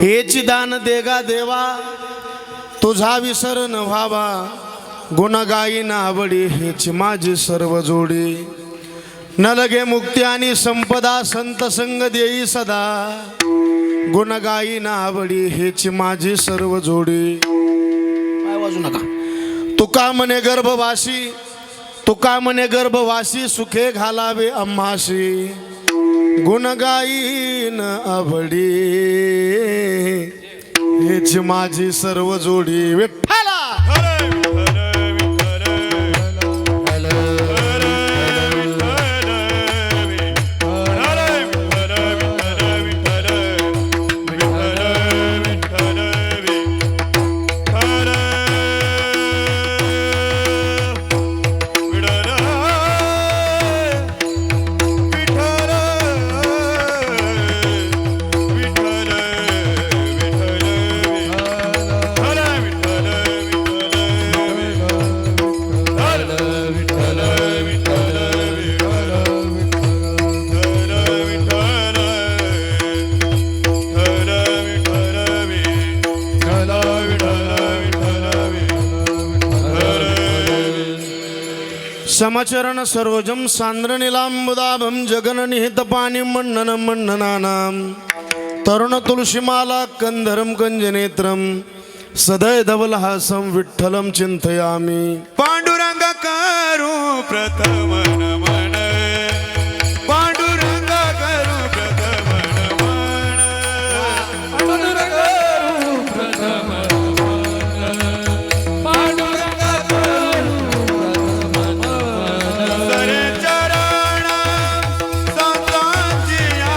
हेची दान देगा देवा तुझा विसर न व्हावा, गुण गायी आवडी हेची माझी सर्व जोडी। न लगे मुक्ती आणि संपदा संत संग देई सदा, गुण गायी आवडी हेची माझी सर्व जोडी। पाय वाजू नका। तुका म्हणे गर्भवासी, तुका म्हणे गर्भवासी सुखे घालावे आम्हाशी, गुण गायीन आवडी हेच माझी सर्व जोडी। विठ्ठला समचरण सर्वजम सांद्र नीलांबुदाभम जगन निहित पाणी मण्डन मण्डनानाम, तरुण तुलसीमाला कंधरम कंजनेत्रम, सदय धवलहासम विठ्ठलम चिंतयामी। पांडुरंग करू प्रथम नमन, पांडुरंग करू प्रथम नमन, पांडुरंग करू प्रथम नमन, पांडुरंग करू प्रथम नमन। सरे चरण संतांचिया,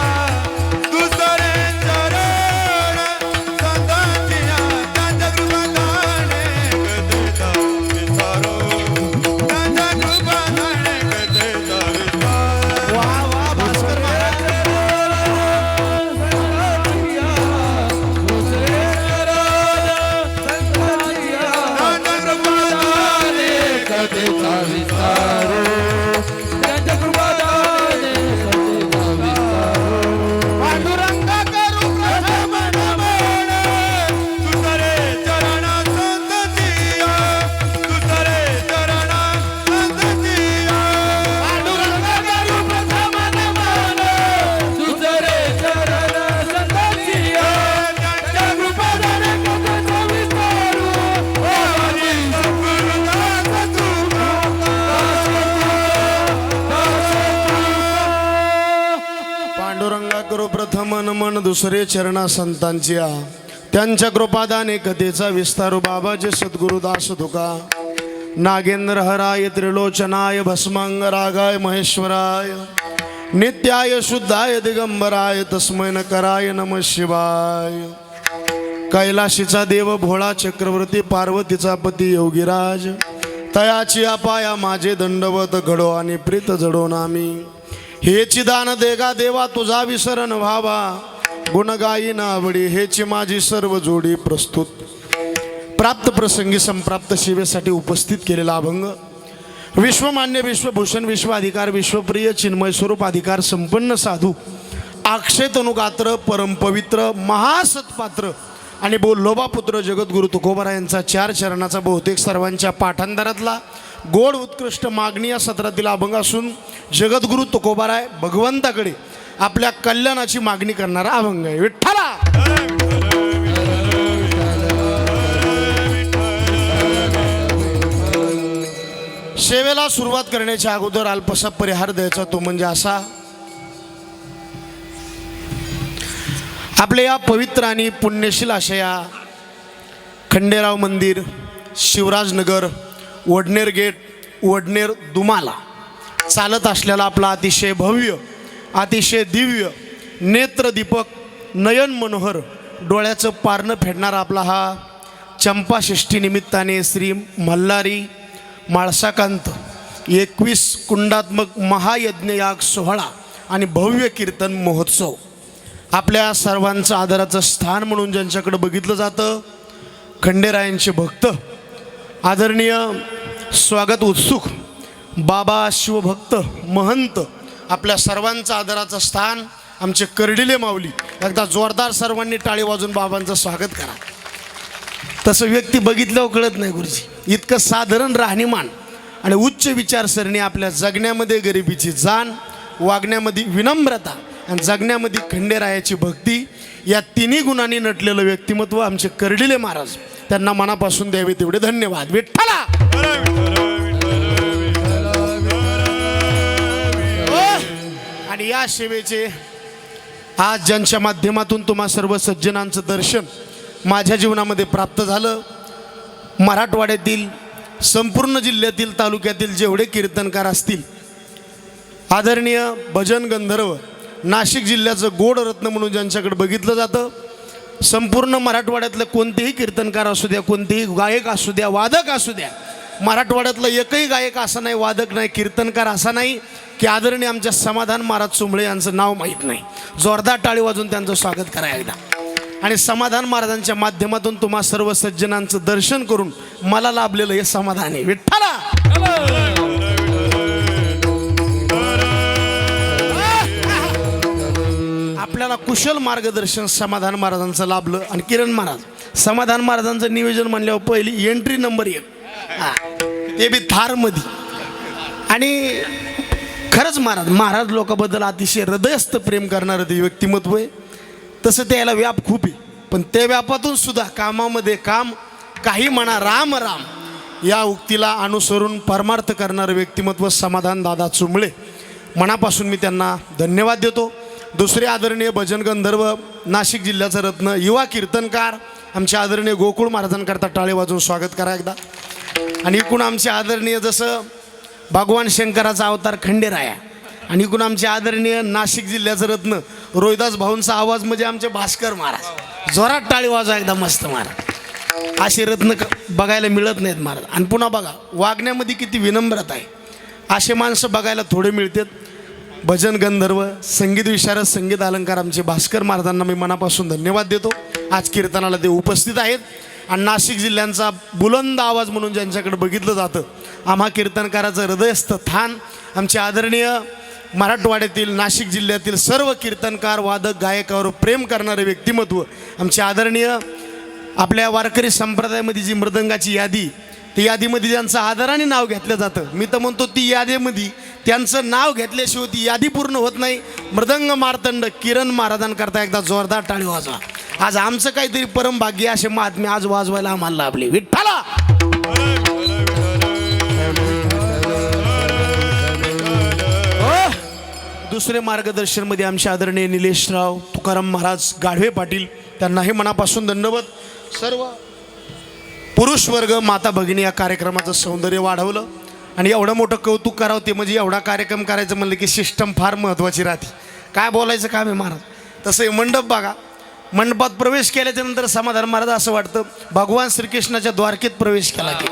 दुसरे चरण संतांचिया, त्यांच्या कृपादाने कथेचा विस्तारो, त्यांच्या कृपादाने कथेचा विस्तार। वा वा भास्कर पांडुरंग करू प्रथम नमन, दुसरे चरण संतांचिया, दुसरे चरण संतांचिया, पांडुरंग करू प्रथम नमन, दुसरे चरण संतांचिया, त्यांच्या कृपादाने कथेचा विस्तारू, आणि सद्गुरुनाथ तुका पांडुरंगा करू प्रथम नमन, दुसरे चरणा संतांच्या, त्यांच्या कृपादाने कथेचा विस्तारू। बाबाचे सद्गुरुदास तुका नागेंद्र हराय त्रिलोचनाय भस्मांगरागाय महेश्वराय नित्याय शुद्धाय दिगंबराय तस्मै नकराय नमः शिवाय। कैलाशीचा देव भोळा चक्रवर्ती, पार्वतीचा पती योगीराज, तयाची अपाया माझे दंडवत घडो आणि प्रीत जडो नामी। हेची दान देगा देवा तुझा विसरण व्हावा, गुण गायी आवडी हेची माझी सर्व जोडी। प्रस्तुत प्राप्त प्रसंगी संप्राप्त सेवेसाठी उपस्थित केलेला अभंग विश्वमान्य विश्वभूषण विश्वाधिकार विश्वप्रिय चिन्मय स्वरूप अधिकार संपन्न साधू अक्षय तनुगात्र परम पवित्र महासत्पात्र आणि बोल्लोबा पुत्र जगद्गुरु तुकोबारा यांचा 4 चरणाचा बहुतेक सर्वांच्या पाठांतरातला गोड उत्कृष्ट मागणी या सत्रातील अभंग असून जगद्गुरु तुकोबाराय भगवंताकडे आपल्या कल्याणाची मागणी करणारा अभंग आहे। विठ्ठला सेवेला सुरुवात करण्याच्या अगोदर अल्पसा परिहार द्यायचा, तो म्हणजे असा, आपल्या या पवित्र आणि पुण्यशील अशा या खंडेराव मंदिर, शिवराजनगर, वडनेर गेट, वडनेर दुमाला चालत असलेला आपला अतिशय भव्य अतिशय दिव्य नेत्रदीपक नयन मनोहर डोळ्याचं पारणं फेडणारा आपला हा चंपाषष्ठी निमित्ताने श्री मल्हारी माळसाकांत 21 कुंडात्मक महायज्ञयाग सोहळा आणि भव्य कीर्तन महोत्सव आपल्या सर्वांचं आदराचं स्थान म्हणून ज्यांच्याकडे बघितलं जातं, खंडेरायांचे भक्त आदरणीय स्वागत उत्सुक बाबा शिवभक्त महंत आपल्या सर्वांचं आदराचं स्थान आमचे कर्डिले माऊली. एकदा जोरदार सर्वांनी टाळी वाजून बाबांचं स्वागत करा. तसं व्यक्ती बघितल्यावर कळत नाही गुरुजी. इतकं साधारण राहणीमान आणि उच्च विचारसरणी, आपल्या जगण्यामध्ये गरिबीची जाण, वागण्यामध्ये विनम्रता आणि जगण्यामध्ये खंडेरायाची भक्ती, या तिन्ही गुणांनी नटलेलं व्यक्तिमत्व आमचे कर्डिले महाराज. त्यांना मनापासून द्यावे तेवढे धन्यवाद. विठ्ठला. आणि या सेवेचे आज ज्यांच्या माध्यमातून तुम्हा सर्व सज्जनांचं दर्शन माझ्या जीवनामध्ये प्राप्त झालं, मराठवाड्यातील संपूर्ण जिल्ह्यातील तालुक्यातील जेवढे कीर्तनकार असतील, आदरणीय भजन गंधर्व, नाशिक जिल्ह्याचं गोड रत्न म्हणून ज्यांच्याकडे बघितलं जातं, संपूर्ण मराठवाड्यातले कोणतेही कीर्तनकार असू द्या, कोणतेही गायक असू द्या, वादक असू द्या, मराठवाड्यातला एकही गायक असा नाही, वादक नाही, कीर्तनकार असा नाही की आदरणीय आमच्या समाधान महाराज चुंबळे यांचं नाव माहीत नाही. जोरदार टाळी वाजून त्यांचं स्वागत करा एकदा. आणि समाधान महाराजांच्या माध्यमातून तुम्हा सर्व सज्जनांचं दर्शन करून मला लाभलेलं हे समाधान आहे. विठ्ठला. आपल्याला कुशल मार्गदर्शन समाधान महाराजांचं लाभलं. आणि किरण महाराज, समाधान महाराजांचं नियोजन म्हणल्यावर पहिली एंट्री नंबर 1, ते बी थारमध्ये. आणि खरंच महाराज लोकांबद्दल अतिशय हृदयस्थ प्रेम करणारं ते व्यक्तिमत्व आहे. तसं त्याला व्याप खूप आहे, पण त्या व्यापातून सुद्धा कामामध्ये काम, काही म्हणा राम राम या उक्तीला अनुसरून परमार्थ करणारं व्यक्तिमत्व समाधान दादा चुंबळे. मनापासून मी त्यांना धन्यवाद देतो. दुसरे आदरणीय भजन गंधर्व, नाशिक जिल्ह्याचं रत्न, युवा कीर्तनकार आमच्या आदरणीय गोकुळ महाराजांकरता टाळे वाजवून स्वागत करा एकदा. आणि इकडून आमचे आदरणीय जसं भगवान शंकराचा अवतार खंडेराया, आणि इकडून आमचे आदरणीय नाशिक जिल्ह्याचं रत्न रोहिदास भाऊंचा आवाज म्हणजे आमचे भास्कर महाराज. जोरात टाळी वाजवा एकदा मस्त महाराज. असे रत्न बघायला मिळत नाहीत महाराज. आणि पुन्हा बघा वागण्यामध्ये किती विनम्रता आहे, असे माणसं बघायला थोडे मिळतात. भजन गंधर्व, संगीत विशारद, संगीत अलंकार आमचे भास्कर महाराजांना मी मनापासून धन्यवाद देतो. आज कीर्तनाला ते उपस्थित आहेत. आणि नाशिक जिल्ह्यांचा बुलंद आवाज म्हणून ज्यांच्याकडे बघितलं जातं, आम्हा कीर्तनकाराचं हृदयस्थ स्थान, आमचे आदरणीय मराठवाड्यातील, नाशिक जिल्ह्यातील सर्व कीर्तनकार, वादक, गायकावर प्रेम करणारे व्यक्तिमत्व, आमचे आदरणीय आपल्या वारकरी संप्रदायामध्ये जी मृदंगाची यादी, ती यादीमध्ये ज्यांचं आदराने नाव घेतलं जातं, मी तर म्हणतो ती यादीमध्ये त्यांचं नाव घेतल्याशिवाय ती यादी पूर्ण होत नाही. मृदंग मार्तंड किरण महाराजांकरता एकदा जोरदार टाळी वाजवा. आज आमचं काहीतरी परमभाग्य, असे महात्मे आज वाजवायला आम्हाला लाभले. विठ्ठला. दुसरे मार्गदर्शनमध्ये आमचे आदरणीय निलेशराव तुकाराम महाराज गाढवे पाटील, त्यांनाही मनापासून धन्यवाद. सर्व पुरुष वर्ग, माता भगिनी या कार्यक्रमाचं सौंदर्य वाढवलं. आणि एवढं मोठं कौतुक करावं ते म्हणजे एवढा कार्यक्रम करायचं म्हणलं की सिस्टम फार महत्त्वाची राहते. काय बोलायचं काम आहे महाराज. तसं हे मंडप बघा, मंडपात प्रवेश केल्याच्या नंतर समाधान महाराज असं वाटतं भगवान श्रीकृष्णाच्या द्वारकेत प्रवेश केला की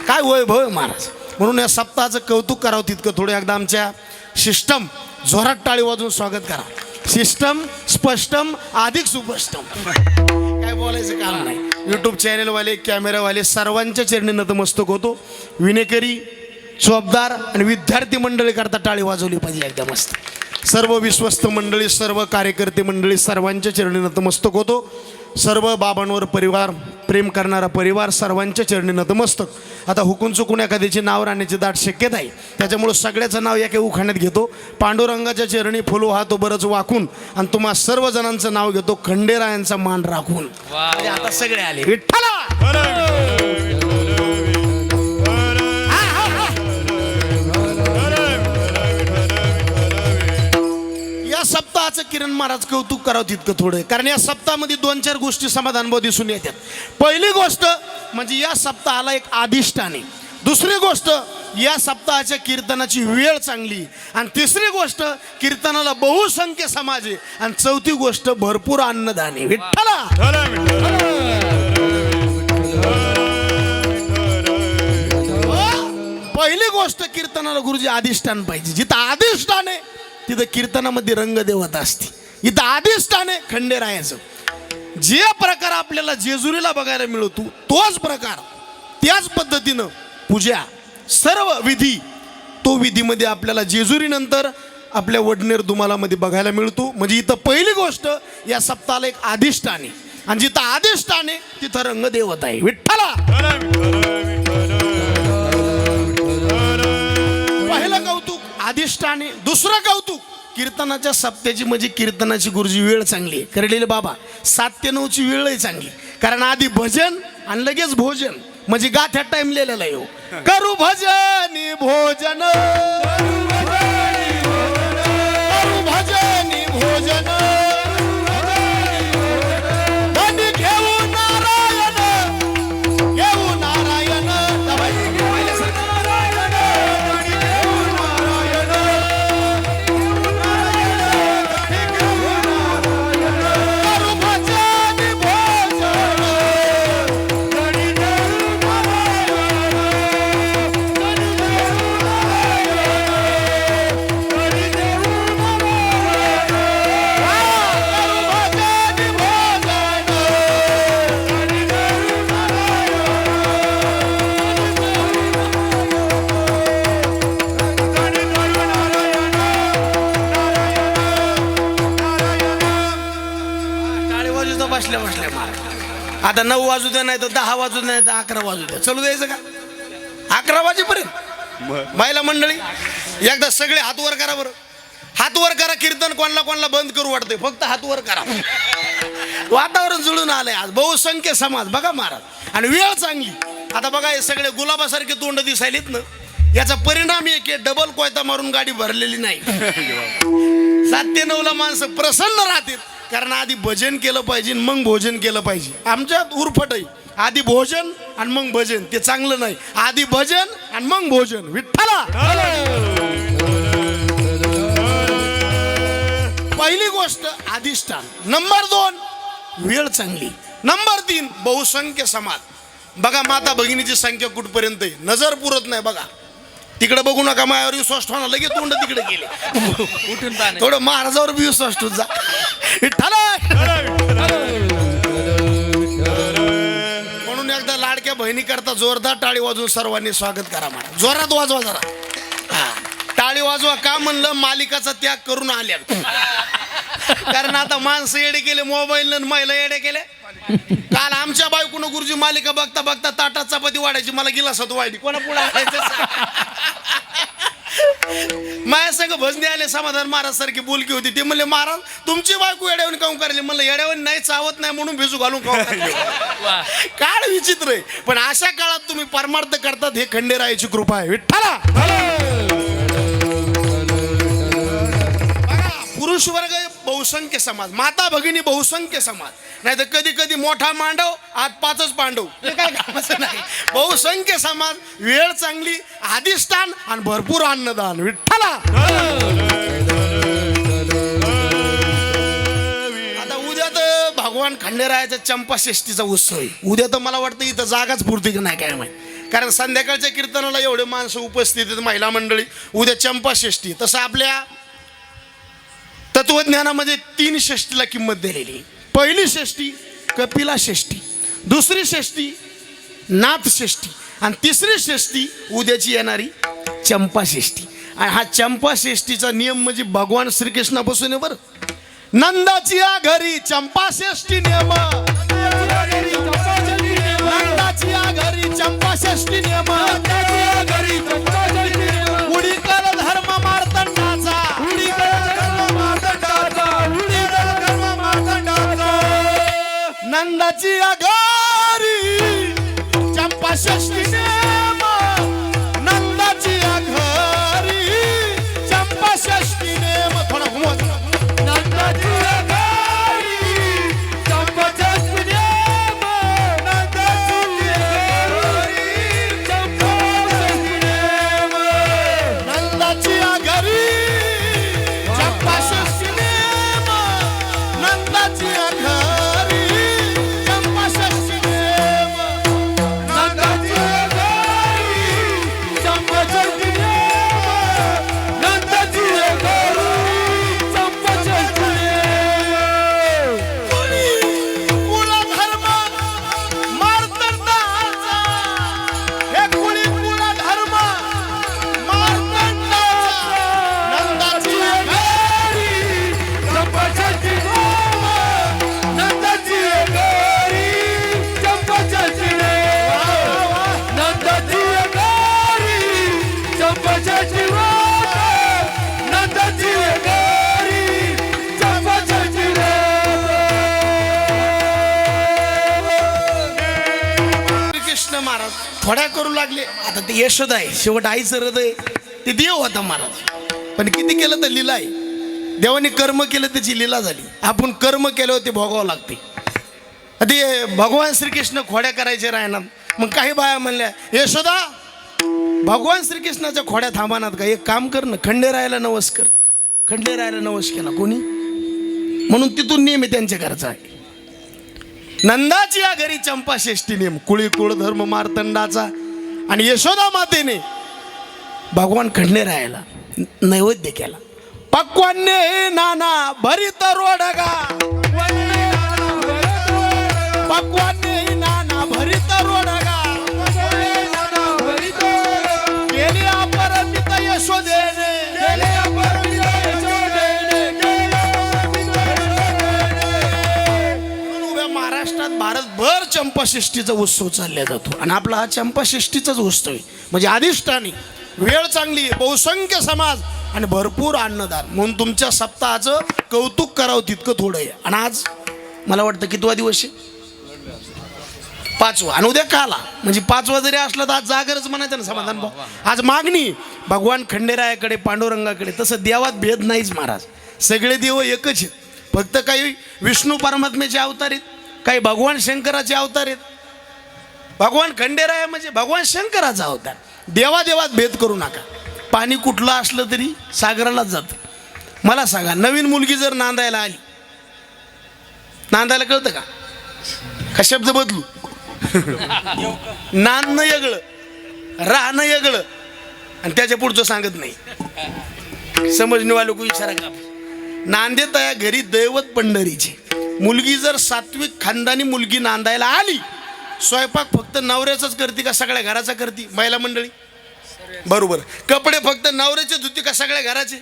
काय वैभव आहे महाराज. म्हणून या सप्ताहाचं कौतुक करावं तितकं थोडं एकदा आमच्या सिस्टम जोरात टाळी वाजवून स्वागत करा. सिस्टम स्पष्टम अधिक सुपष्टम, काय बोलायचं काम नाही. यूट्यूब चॅनलवाले, कॅमेरावाले सर्वांच्या चरणी नतमस्तक होतो. विनेकरी, चोपदार आणि विद्यार्थी मंडळी करता टाळी वाजवली पाहिजे एकदा मस्त. सर्व विश्वस्त मंडळी, सर्व कार्यकर्ते मंडळी सर्वांच्या चरणी नतमस्तक होतो. सर्व बाबांवर परिवार, प्रेम करणारा परिवार सर्वांच्या चरणी नतमस्तक. आता हुकून चुकून एखाद्याचे नाव राहण्याची दाट शक्यता आहे, त्याच्यामुळं सगळ्याचं नाव एका उखाण्यात घेतो. पांडुरंगाच्या चरणी फुलो हातो बरंच वाकून, आणि तुम्हा सर्वजणांचं नाव घेतो खंडेरायांचा मान राखून. आता सगळे आले. विठ्ठला. सप्ताहाचं किरण महाराज कौतुक करावं तितकं थोडं, कारण या सप्ताहामध्ये 2-4 गोष्टी समाधानभाव दिसून येतात. पहिली गोष्ट म्हणजे या सप्ताहाला एक अधिष्ठान आहे. दुसरी गोष्ट या सप्ताहाच्या कीर्तनाची वेळ चांगली. आणि तिसरी गोष्ट कीर्तनाला बहुसंख्य समाज आहे. आणि चौथी गोष्ट भरपूर अन्नदान आहे. विठ्ठला. पहिली गोष्ट कीर्तनाला गुरुजी अधिष्ठान पाहिजे. जिथं अधिष्ठान आहे तिथं कीर्तनामध्ये रंगदेवता असते. इथं अधिष्ठान आहे खंडेरायाचं. जे प्रकार आपल्याला जेजुरीला बघायला मिळतो तोच प्रकार, त्याच पद्धतीनं पूजा, सर्व विधी, तो विधीमध्ये आपल्याला जेजुरीनंतर आपल्या वडनेर दुमालामध्ये बघायला मिळतो. म्हणजे इथं पहिली गोष्ट या सप्ताहाला एक अधिष्ठान आहे आणि जिथं अधिष्ठान आहे तिथं रंगदेवत आहे विठ्ठला. पहिलं कौतुक अधिष्ठान आहे. दुसरं कौतुक कीर्तनाच्या सप्त्याची म्हणजे कीर्तनाची गुरुजी वेळ चांगली आहे. करलेले बाबा 7 ते 9 ची वेळ आहे चांगली, कारण आधी भजन आणि लगेच भोजन म्हणजे गाठ्या टाइम लिहिलेला आहे. करू भजनी भोजन, करू भजनी भोजन, धनी घेऊ नारायण, घेऊ नारायण, करू भजनी भोजन. बसल्या बसल्या मार आता 9 वाजू द्या, नाही तर 10 वाजू द्या, नाही तर 11 वाजू द्या, चलू द्यायचं का 11 वाजेपर्यंत. महिला मंडळी एकदा सगळे हात वर करा बरं, हात वर करा. कीर्तन कोणाला कोणाला बंद करू वाटते, फक्त हात वर करा. वातावरण जुळून आलंय आज, बहुसंख्य समाज बघा महाराज, आणि वेळ चांगली. आता बघा हे सगळे गुलाबासारखे तोंड दिसायलेत ना, याचा परिणाम एक डबल कोयता मारून गाडी भरलेली नाही. 7 ते 9 ला माणसं प्रसन्न राहतील, कारण आधी भजन केलं पाहिजे मग भोजन केलं पाहिजे. आमच्यात उरफट आहे, आधी भोजन आणि मग भजन, ते चांगलं नाही. आधी भजन आणि मग भोजन विठ्ठला. पहिली गोष्ट अधिष्ठान. नंबर 2 वेळ चांगली. नंबर 3 बहुसंख्य समाज. बघा माता भगिनीची संख्या कुठपर्यंत आहे, नजर पुरत नाही. बघा तिकडे बघू नका, मायावर विश्वास ठेवणार, लगेच तोंड तिकडे गेले. उठून थोडं महाराजावर बी विश्वास ठेवून जा. म्हणून एकदा लाडक्या बहिणी करता जोरदार टाळी वाजवून सर्वांनी स्वागत करा. मला जोरात वाजवा जरा, टाळी वाजवा. का म्हणलं, मालिकाचा त्याग करून आल्या. कारण आता माणसं येडे केले मोबाईल, महिला येडे केले. काल आमच्या बायकोनं गुरुजी मालिका बघता बघता ताटात चपाती वाढायची, मला गिलासात वाढली. कोणा पुढे माया संग भजने आले, समाधान महाराज सारखी बोलकी होती. ते म्हणले, महाराज तुमची बायको येड्यावरून काऊन करायली? म्हणलं येड्यावर नाही, चावत नाही म्हणून भिजू घालून काळ विचित्र आहे. पण अशा काळात तुम्ही परमार्थ करतात, हे खंडेरायाची कृपा आहे विठ्ठला. पुरुष वर्ग बहुसंख्य समाज, माता भगिनी बहुसंख्य समाज. नाही तर कधी कधी मोठा मांडव आत 5च पांडव, हे काय कामाचं नाही. बहुसंख्य समाज, वेळ चांगली, अधिष्ठान आणि भरपूर अन्नदान विठ्ठला. आता उद्या तर भगवान खंडेरायाचा चंपाषष्ठीचा उत्सव आहे. उद्या तर मला वाटतं इथं जागाच पुरती की नाही काय माहिती, कारण संध्याकाळच्या कीर्तनाला एवढे माणसं उपस्थित आहेत, महिला मंडळी. उद्या चंपाषष्ठी. तसं आपल्या तत्वज्ञानामध्ये 3 षष्टीला किंमत दिलेली. पहिली षष्टी कपिला षष्टी, दुसरी षष्टी नाथ षष्टी आणि तिसरी षष्टी उद्याची येणारी चंपा षष्टी. आणि हा चंपा षष्टीचा नियम म्हणजे भगवान श्रीकृष्णापासून आहे बरं. नंदाची या घरी चंपा षष्टी नियम, नंदाची या घरी चंपा षष्टी नियम, उडी कर धर्म मार्तंडाचा, उडी कर धर्म मार्तंडाचा, उडी कर धर्म मार्तंडाचा. नंदाची या घरी चंपा षष्टी नियम, नंदाची या घरी चंपा षष्टी नियम. थोडा घुमव. नंदाची या घरी चंपा षष्टी नियम, नंदाची या घरी चंपा षष्टी नियम, नंदाची या घरी चंपा षष्टी नियम, नंदाची या घरी चंपा षष्टी नियम, नंदाची या घरी महाराज थोड्या करू लागले. आता ते यशोदा आहे, शेवट आईचं हृदय ते देव होता महाराज. पण किती केलं तर लीला आहे. देवाने कर्म केलं त्याची लीला झाली. आपण कर्म केलं होते भोगावं लागते. ते भगवान श्रीकृष्ण खोड्या करायचे राहणार. मग काही बाया म्हणल्या यशोदा भगवान श्रीकृष्णाच्या खोड्या थांबणार का, एक काम कर ना, खंडेरायाला नवस कर. खंडेरायाला नवस केला कोणी, म्हणून तिथून नियम आहे त्यांच्या घरचा आहे. नंदाची या घरी चंपा षष्ठी नेम, कुळी कुळ धर्म मार्तंडाचा. आणि यशोदा मातेने भगवान खंडेरायाला नैवेद्य केला. पक्वान्ने नाना भरित रोडगा, पक्वान्ने नाना भरित रोडगा, केली अपरमित यशोदेने, महाराष्ट्रात भारतभर चंपाषष्ठीचा उत्सव चालला जातो. आणि आपला हा चंपाषष्ठीचाच उत्सव आहे. म्हणजे अधिष्ठानी वेळ चांगली आहे, बहुसंख्य समाज आणि भरपूर अन्नदान, म्हणून तुमच्या सप्ताहाचं कौतुक करावं तितकं थोडं आहे. आणि आज मला वाटतं कितवा दिवस आहे, 5वा. आणि उद्या काला, म्हणजे 5वा जरी असला तर आज जागरच म्हणायचं ना समाधान भाऊ. आज मागणी भगवान खंडेरायाकडे, पांडुरंगाकडे. तसं देवात भेद नाहीच महाराज, सगळे देव एकच आहेत. फक्त काही विष्णू परमात्म्याचे अवतार आहेत, काही भगवान शंकराचे अवतार आहेत. भगवान खंडेराय म्हणजे भगवान शंकराचा अवतार. देवादेवात भेद करू नका. पाणी कुठलं असलं तरी सागरालाच जातं. मला सांगा, नवीन मुलगी जर नांदायला आली, नांदायला कळतं का शब्द बदलू? नांदणं वेगळं, राहणं वेगळं, आणि त्याच्या पुढचं सांगत नाही. समजणेवाले को विचारा का, नांदे तया घरी दैवत पंढरीचे. मुलगी जर सात्विक खानदानी मुलगी नांदायला आली, स्वयंपाक फक्त नवऱ्याचाच करते का सगळ्या घराचा करते महिला मंडळी? बरोबर. कपडे फक्त नवऱ्याचे धुती का सगळ्या घराचे?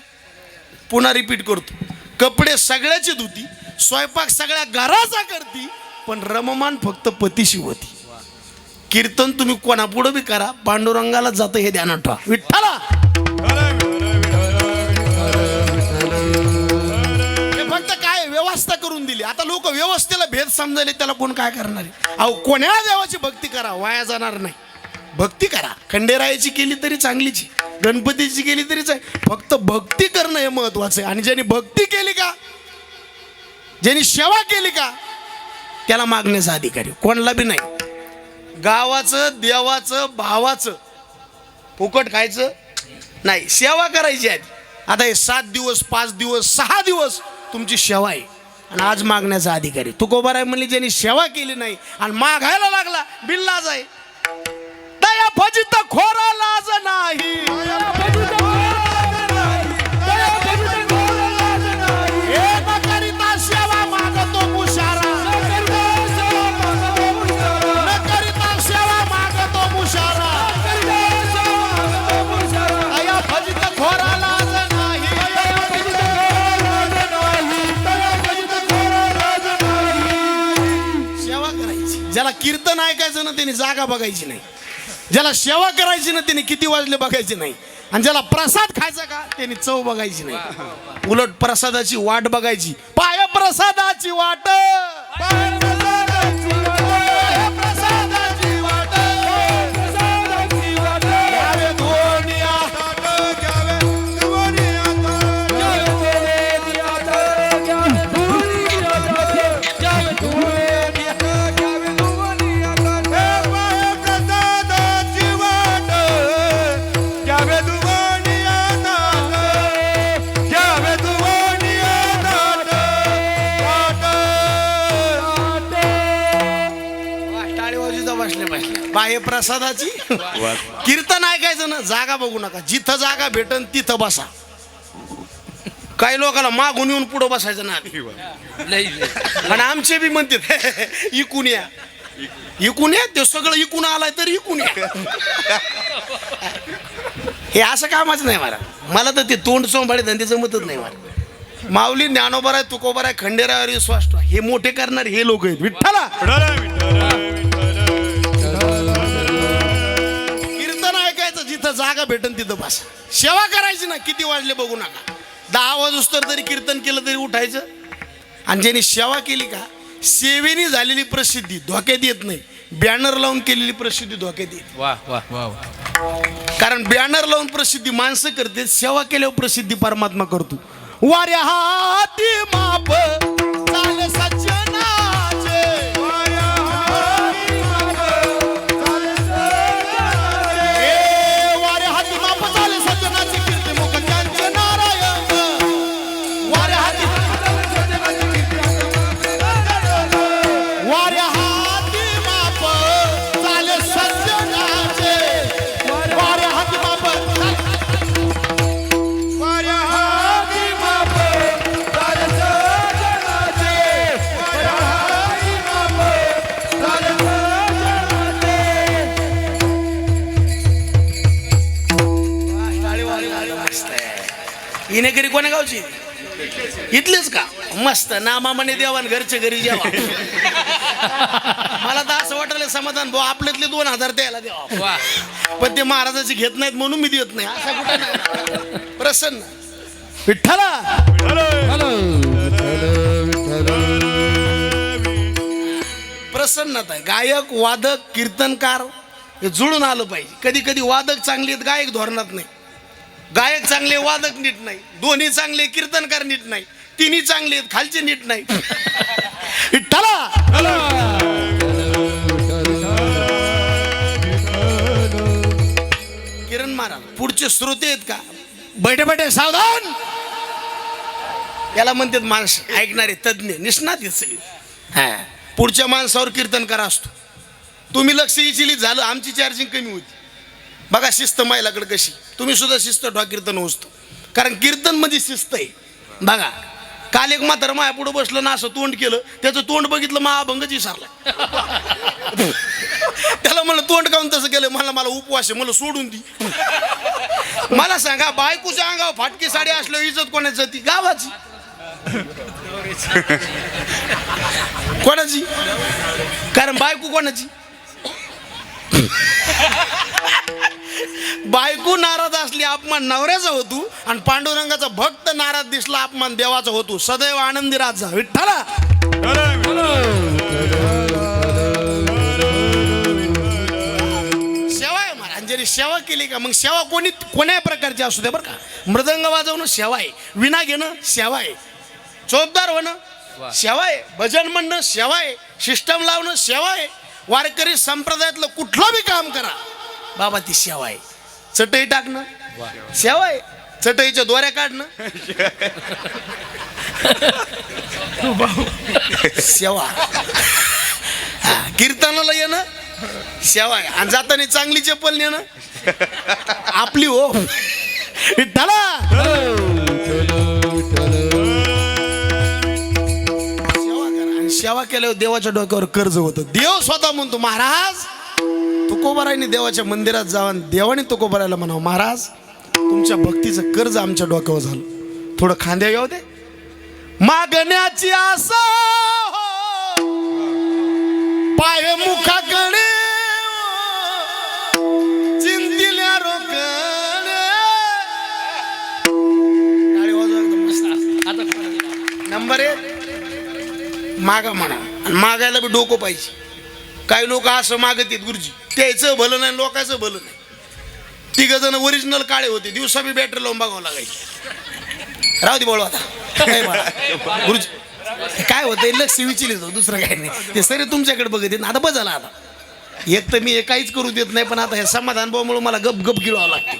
पुन्हा रिपीट करतो, कपडे सगळ्याची धुती, स्वयंपाक सगळ्या घराचा करती, पण रममान फक्त पतीशी होती. कीर्तन तुम्ही कोणापुढं बी करा, पांडुरंगाला जातं हे ध्यानात ठेवा. विठ्ठला हे फक्त काय व्यवस्था करून दिली. आता लोक व्यवस्थेला भेद समजायले, त्याला कोण काय करणार आहे? अहो, कोण्या देवाची भक्ती करा, वाया जाणार नाही. भक्ती करा, खंडेरायाची केली तरी चांगलीची, गणपतीची केली तरीच आहे. फक्त भक्ती करणं हे महत्वाचं आहे. आणि ज्यांनी भक्ती केली का, ज्यांनी सेवा केली का, त्याला मागण्याचा अधिकारी कोणला बी नाही. गावाचं, देवाचं, भावाचं फुकट खायचं नाही, सेवा करायची आहे. आता हे 7 दिवस 5 दिवस 6 दिवस तुमची सेवा आहे. आणि आज मागण्याचा अधिकारी तुकोबाराय म्हणली, ज्यांनी सेवा केली नाही आणि मागायला लागला, बिल्लाज आहे. दया फजित खोरा लाज नाही, हे नकरिता सेवा मागतो मुशारा, नकरिता सेवा मागतो मुशारा, दया फजित खोरा लाज नाही. सेवा करायची. ज्याला कीर्तन ऐकायचं ना त्याने जागा बघायची नाही, ज्याला सेवा करायची ना त्याने किती वाजले बघायचे नाही, आणि ज्याला प्रसाद खायचा का त्याने चव बघायची नाही, उलट प्रसादाची वाट बघायची. पाय प्रसादाची वाट, बाह्य प्रसादाची कीर्तन ऐकायचं ना, जागा बघू नका, जिथं जागा भेटन तिथं बसा. काही लोकांना मागून येऊन पुढं बसायचं ना. आणि आमचे बी म्हणतात इकून या, इकून या, ते सगळं इकून आलाय तर इकून या. हे असं कामच नाही मला तर ते तोंड सोंबाळे धंदे जमतच नाही मला. माऊली ज्ञानोबराय, तुकोबराय, खंडेरायावर विश्वास ठेवा. हे मोठे करणारे हे लोक आहेत. विठ्ठला जिथं जागा भेटन तिथं बसा. सेवा करायची ना, किती वाजले बघू नका. 10 वाजूस्तर तरी कीर्तन केलं तरी उठायचं. आणि ज्यांनी सेवा केली का, सेवेनी झालेली प्रसिद्धी धोक्यात येत नाही. बॅनर लावून केलेली प्रसिद्धी धोक्यात येते. वा वा वा वा. कारण बॅनर लावून प्रसिद्धी माणसं करते, सेवा केल्यावर प्रसिद्धी परमात्मा करतो. वाऱ्या हाती माप चाल सज्जनाचे, वाऱ्या हाती माप चाल सज्जनाचे. वाऱ्या हाती माप चाल सज्जनाचे, कीर्ती मुख त्यांचे नारायण. वाऱ्या हाती वाऱ्या हाती माप चाल सज्जनाचे, वाऱ्या हाती माप वाऱ्या हाती माप चाल सज्जनाचे, वाऱ्या हाती माप चाल सज्जनाचे. हिनेकरी कोण्या गावची? इथलेच का? मस्त नामाने देवान घरचे घरी जेवा. मला तर असं वाटलं समाधान भाऊ आपल्यातले 2000 द्यायला द्यावा, वा. पण ते महाराजाची घेत नाहीत म्हणून मी देत नाही. असा कुठं नाही. प्रसन्न विठ्ठला. प्रसन्नता आहे. गायक वादक कीर्तनकार हे जुळून आलं पाहिजे. कधी कधी वादक चांगले आहेत, गायक धोरणात नाही. गायक चांगले, वादक नीट नाही. दोन्ही चांगले, कीर्तनकार नीट नाही. तिन्ही चांगले आहेत, खालचे नीट नाही. विठ्ठला. किरण महाराज पुढचे श्रोते आहेत का? बैठे बैठे सावधान. याला म्हणतात माणसं ऐकणारे तज्ञ निष्णात आहेत सगळे. हा, पुढच्या माणसावर कीर्तनकार असतो. तुम्ही लक्ष इचिलीत झालं, आमची चार्जिंग कमी होती. बघा शिस्त महिलाकडे कशी. तुम्ही सुद्धा शिस्त ठेवा कीर्तन होतो. कारण कीर्तन मध्ये शिस्त आहे. बघा काल एक म्हातारं माया पुढे बसलं ना, असं तोंड केलं, त्याचं तोंड बघितलं महाभंगच विसरला. त्याला म्हणलं तोंड काऊन तसं केलं? मला उपवास आहे, मला सोडून दी. मला सांगा बायकोच्या अंगावर फाटकी साडी असल्यावर इज्जत कोणाची? ती गावाची. कोणाची? कारण बायको कोणाची? बायको नाराज असली अपमान नवऱ्याचा होतो, आणि पांडुरंगाचा भक्त नाराज दिसला अपमान देवाचा होतो. सदैव आनंदी राजा. विठ्ठला. सेवा आहे महाराजांनी सेवा केली का मग सेवा कोण्या प्रकारची असू द्या बरं का. मृदंग वाजवणं सेवा आहे, विणा घेणं सेवा आहे, चोपदार होणं सेवा आहे, भजन म्हणणं सेवा आहे, सिस्टम लावणं सेवा आहे. वारकरी संप्रदायातलं कुठलं बी काम करा बाबा, ती सेवा आहे. चटई टाकणं सेवा आहे, चटईच्या दोऱ्या काढणं सेवा. कीर्तनाला येणं सेवा आहे, आणि जाताना चांगली चप्पल नेणं आपली हो. विठ्ठला. सेवा केल्यावर देवाच्या डोक्यावर कर्ज होतं. देव स्वतः म्हणतो महाराज तुकोबारायने देवाच्या मंदिरात जावा, देवाने तुकोबारायला म्हणावं महाराज तुमच्या भक्तीचं कर्ज आमच्या डोक्यावर झालं, थोडं खांद्या येऊ दे. मागण्याची आशा पाय मुखाकडे चिंतिल्या रोकडे. गाडी वाजवा एकदम मस्त. नंबर 1 मागा म्हणा, आणि मागायला बी डोकं पाहिजे. काही लोक असं मागत आहेत गुरुजी, त्याचं भलं नाही लोकांचं भलं नाही. 3 जण ओरिजिनल काळे होते, दिवसा बी बॅटरी लावून बघावं लागायची. राहू दे बोलवा आता. गुरुजी काय होतं लक्ष विचलित होतं, दुसरं काही नाही. ते सगळे तुमच्याकडे बघत आहेत. आता बस झाला. आता एक तर मी हे काहीच करू देत नाही, पण आता हे समाधान भाऊमुळे मला गप गप गिळावं लागते.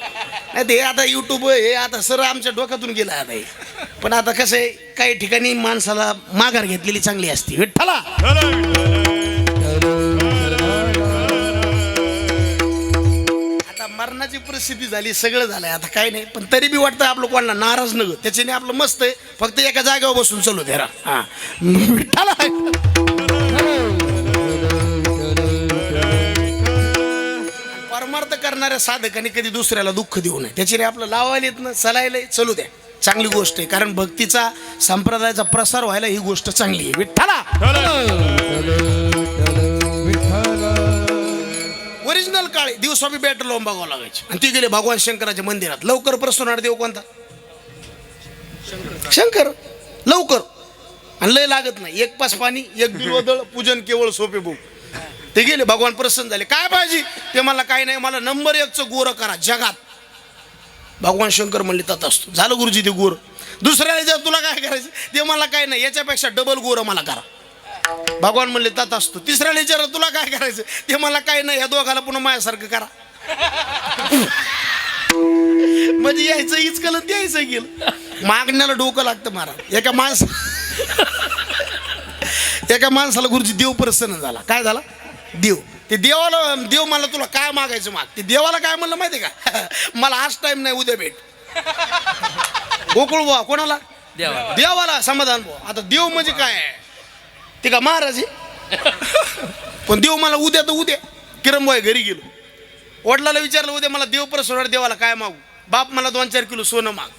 नाही ते आता युट्यूब हे आता सर आमच्या डोक्यातून गेलं आता हे. पण आता कसं आहे, काही ठिकाणी माणसाला माघार घेतलेली चांगली असते. विठ्ठला. आता मरणाची परिस्थिती झाली, सगळं झालंय, आता काय नाही. पण तरी बी वाटतं आपलं कोणाला नाराज न त्याच्याने आपलं मस्त आहे. फक्त एका जागेवर बसून चलो द्या. हा विठ्ठला. परमार्थ करणाऱ्या साधकाने कधी दुसऱ्याला दुःख देऊ नये. त्याच्याने आपलं लावायला येत ना, चलायला चलू द्या. चांगली गोष्ट आहे, कारण भक्तीचा संप्रदायाचा प्रसार व्हायला ही गोष्ट चांगली आहे. विठ्ठला. ओरिजिनल काळे दिवसा बी बॅटरी लावून बघावं लागायचे. आणि ती गेले भगवान शंकराच्या मंदिरात. लवकर प्रश्न होणार देव कोणता? शंकर. लवकर आणि लय लागत नाही. 1 पास पाणी, 1 बिलवदळ, पूजन केवळ सोपे भाऊ. ते गेले, भगवान प्रसन्न झाले. काय पाहिजे? ते मला काही नाही, मला नंबर 1चं गोरं करा जगात. भगवान शंकर म्हणले तत असतो. झालं गुरुजी ते गोरं. दुसऱ्याला जर तुला काय करायचं? ते मला काय नाही, याच्यापेक्षा डबल गोरं मला करा. भगवान म्हणले तत असतो. तिसऱ्याला विचार तुला काय करायचं? ते मला काय नाही, या दोघाला पुन्हा माझ्यासारखं करा. म्हणजे यायचं इचकलं द्यायचं गेलं. मागण्याला डोकं लागतं महाराज. एका माणसाला गुरुजी देव प्रसन्न झाला. काय झाला? देव. ते देवाला, देव मला तुला काय मागायचं माग. ते देवाला काय म्हणलं माहिती का? मला आज टाइम नाही, उद्या भेट. गोकुळ बुवा कोणाला? देवाला समाधान बुवा. आता देव म्हणजे काय? ते का महाराज आहे? पण देव मला उद्या तर उद्या. किरणबाई घरी गेलो, वडिलाला विचारलं उद्या मला देव प्रसन्न, देवाला काय मागू? बाप मला 2-4 किलो सोनं माग.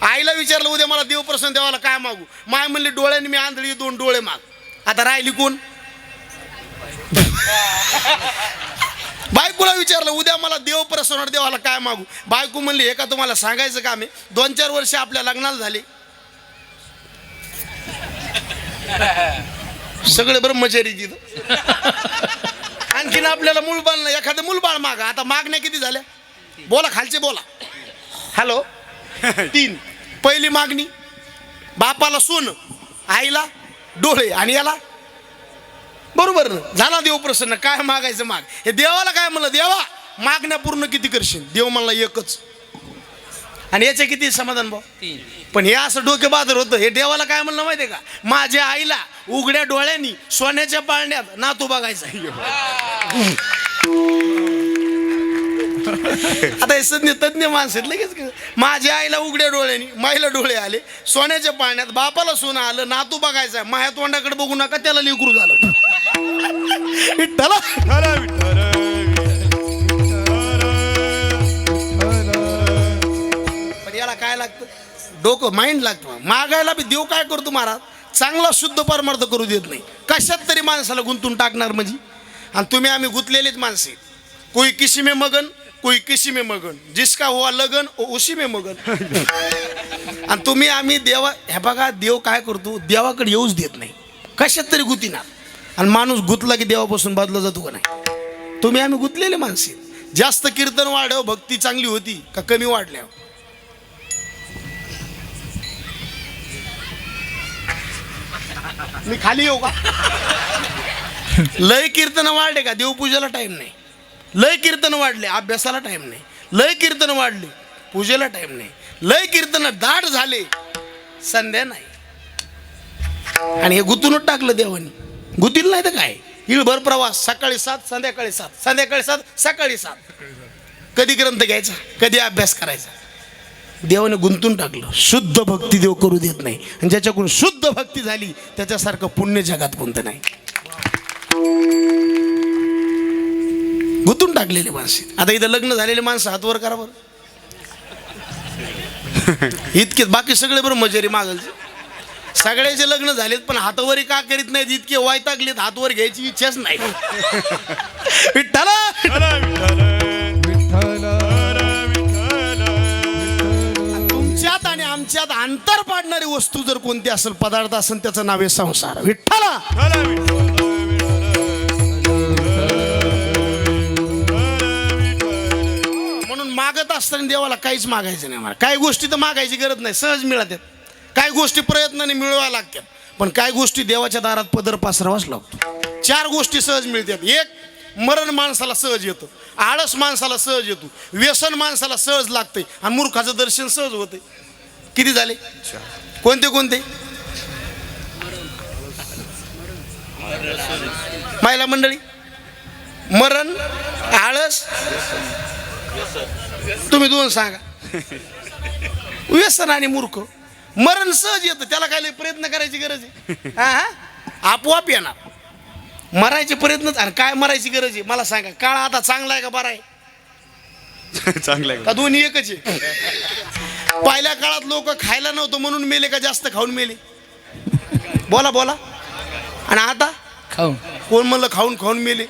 आईला विचारलं उद्या मला देव प्रसन्न, देवाला काय मागू? माय म्हणले डोळ्याने मी आंधळी, 2 डोळे माग. आता राहिली कोण? बायकोला विचारलं उद्या मला देव प्रसन्न, देवाला काय मागू? बायको म्हणली हे का तुम्हाला सांगायचं काम आहे? 2-4 वर्ष आपल्या लग्नाला झाले, सगळे ब्रह्मचारी तिथं. आणखीन आपल्याला मूलबाळ नाही, एखादं मूलबाळ मागा. आता मागण्या किती झाल्या? बोला खालचे बोला. हॅलो. 3. पहिली मागणी बापाला सोनं, आईला डोळे, आणि याला बरोबर ना? झाला देव प्रसन्न. काय मागायचं माग. हे देवाला काय म्हणलं? देवा मागण्या पूर्ण किती करशील? देव म्हणला 1च. आणि याचे किती समाधान भाऊ? 3. पण हे असं डोके बाजार होतं. हे देवाला काय म्हणलं माहितीये का? माझ्या आईला उघड्या डोळ्यांनी सोन्याच्या पाळण्यात नातू बघायचा. आता हे तज्ञ माणसं आहेत लगेच. माझ्या आईला उघड्या डोळ्यांनी, माईला डोळे आले, सोन्याच्या पाळण्यात, बापाला सोनं आलं, नातू बघायचा. माझ्या तोंडाकडे बघू नका, त्याला लेकरू झालं. विठ्ठला. पण याला काय लागतं? डोकं, माइंड लागतं. मागायला बी देव काय करतो महाराज? चांगला शुद्ध परमार्थ करू देत नाही. कशात तरी माणसाला गुंतून टाकणार म्हणजे. आणि तुम्ही आम्ही गुंतलेलेच माणसे. कोई किसी में मगन, कोई किसी में मगन, जिसका हुआ लगन उसी में मगन. आणि तुम्ही आम्ही देवा, हे बघा देव काय करतो? देवाकडे येऊच देत नाही. कशात तरी गुतीनार. आणि माणूस गुतला की देवापासून बदला जातो का नाही? तुम्ही आम्ही गुंतलेले माणसे. जास्त कीर्तन वाढव, भक्ती चांगली होती का कमी वाढल्या? मी खाली येऊ का? लय कीर्तन वाढले का देवपूजेला टाइम नाही. लय कीर्तन वाढले अभ्यासाला टाइम नाही. लय कीर्तन वाढले पूजेला टाइम नाही. लय कीर्तन दाट झाले संध्या नाही. आणि हे गुतूनच टाकलं देवानी. गुतील नाही तर काय? हिळभर प्रवास, सकाळी 7 संध्याकाळी 7, संध्याकाळी 7 सकाळी 7. कधी ग्रंथ घ्यायचा, कधी अभ्यास करायचा. देवाने गुंतून टाकलं. शुद्ध भक्ती देव करू देत नाही. आणि ज्याच्याकडून शुद्ध भक्ती झाली त्याच्यासारखं पुण्य जगात कोणतं नाही. गुंतून टाकलेले माणसे. आता इथं लग्न झालेले माणसं हातवर करा बरं. इतके बाकी सगळे ब्रह्मचारी मागलचे. सगळ्याचे लग्न झालेत पण हातवरी का करीत नाहीत? इतके वैतागलेत, हातवर घ्यायची इच्छाच नाही. विठ्ठला. तुमच्यात आणि आमच्यात अंतर पाडणारी वस्तू जर कोणती असेल, पदार्थ असेल, त्याचं नाव आहे संसार. विठ्ठला. म्हणून मागत असताना देवाला काहीच मागायचं नाही. मला काही गोष्टी तर मागायची गरज नाही, सहज मिळतात. काही गोष्टी प्रयत्नाने मिळवायला लागतात. पण काही गोष्टी देवाच्या दारात पदर पसरावाच लागतो. 4 गोष्टी सहज मिळतात. 1, मरण माणसाला सहज येतं. आळस माणसाला सहज येतो. व्यसन माणसाला सहज लागतंय. आणि मूर्खाचं दर्शन सहज होतंय. किती झाले? कोणते कोणते? महिला मंडळी, मरण, आळस, तुम्ही 2 सांगा. व्यसन आणि मूर्ख. मरण सहज येतं, त्याला काय प्रयत्न करायची गरज आहे? आपोआप येणार. मरायचे प्रयत्न. आणि काय मरायची गरज आहे मला सांगा? काळ आता चांगला आहे का बरा आहे? चांगला आहे का दोन्ही एकच आहे? पहिल्या काळात लोक खायला नव्हतं म्हणून मेले का जास्त खाऊन मेले? बोला बोला. आणि आता खाऊन, कोण म्हणलं खाऊन खाऊन मेले?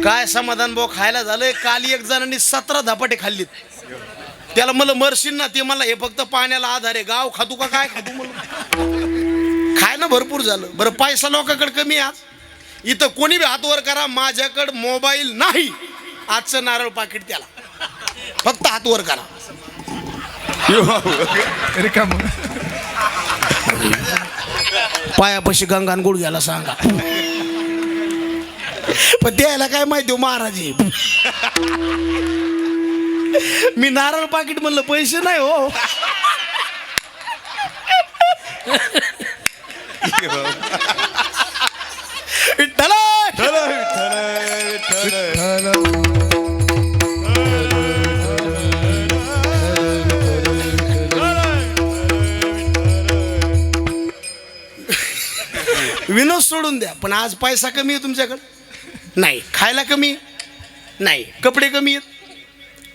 काय समाधान भाऊ, खायला झालंय. काल एक जणांनी 17 धपाटे खाल्लीत. त्याला म्हणलं मरशील ना? ते मला हे फक्त पाण्याला आधार आहे. गाव खातू का काय खातू? म्हणलं खायला भरपूर झालं. बरं पैसा लोकांकडे कमी आज. इथं कोणी बी हात वर करा, माझ्याकडं मोबाईल नाही. आजचं नारळ पाकिट त्याला, फक्त हात वर करा. रिकाम पायापाशी गंगान गुडघ्याला सांगा. पण त्याला काय माहिती हो महाराज आहे. मी नारळ पाकिट म्हणलं पैसे नाही हो. विठ्ठला! विनोद सोडून द्या, पण आज पैसा कमी आहे तुमच्याकडे नाही, खायला कमी नाही, कपडे कमी आहेत,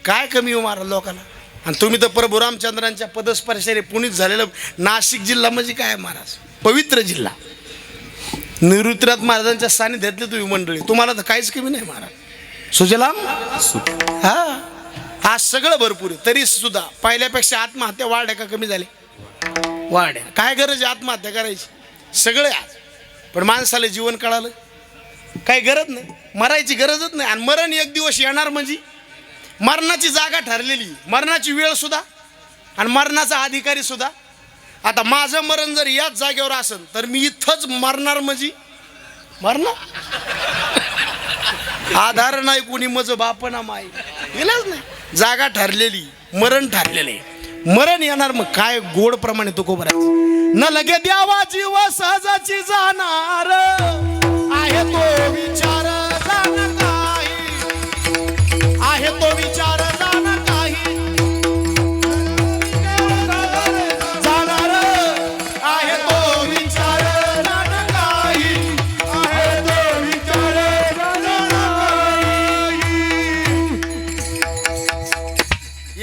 काय कमी हो महाराज लोकांना. आणि तुम्ही तर प्रभू रामचंद्रांच्या पदस्पर्शाने पुनीत झालेलं नाशिक जिल्हा म्हणजे काय महाराज, पवित्र जिल्हा. निवृत्तीनाथ महाराजांच्या सानिध्यातले तुम्ही मंडळी, तुम्हाला तर काहीच कमी नाही महाराज. सुजलाम हा, आज सगळं भरपूर आहे, तरी सुद्धा पहिल्यापेक्षा आत्महत्या वाढल्या का कमी झाले? वाढल्या. काय गरज आहे आत्महत्या करायची? सगळं आज. पण माणसाला जीवन कळालं, काही गरज नाही, मरायची गरजच नाही. आणि मरण एक दिवस येणार म्हणजे मरणाची जागा ठरलेली, मरणाची वेळ सुद्धा आणि मरणाचा अधिकारी सुद्धा. आता माझं मरण जर याच जागेवर असेल तर मी इथंच मरणार म्हणजे मरणार. आधार नाही कोणी मज बापना माई, गेलंच नाही. जागा ठरलेली, मरण ठरलेलं आहे, मरण येणार. मग काय गोड प्रमाणे तो कोबरायचं. न लगे द्यावा जीव सहजाची जाणार, आहे तो विचार जाण काही, आहे तो विचार जाण काही, जाणार आहे तो विचार जाण काही, आहे तो विचार जाण काही.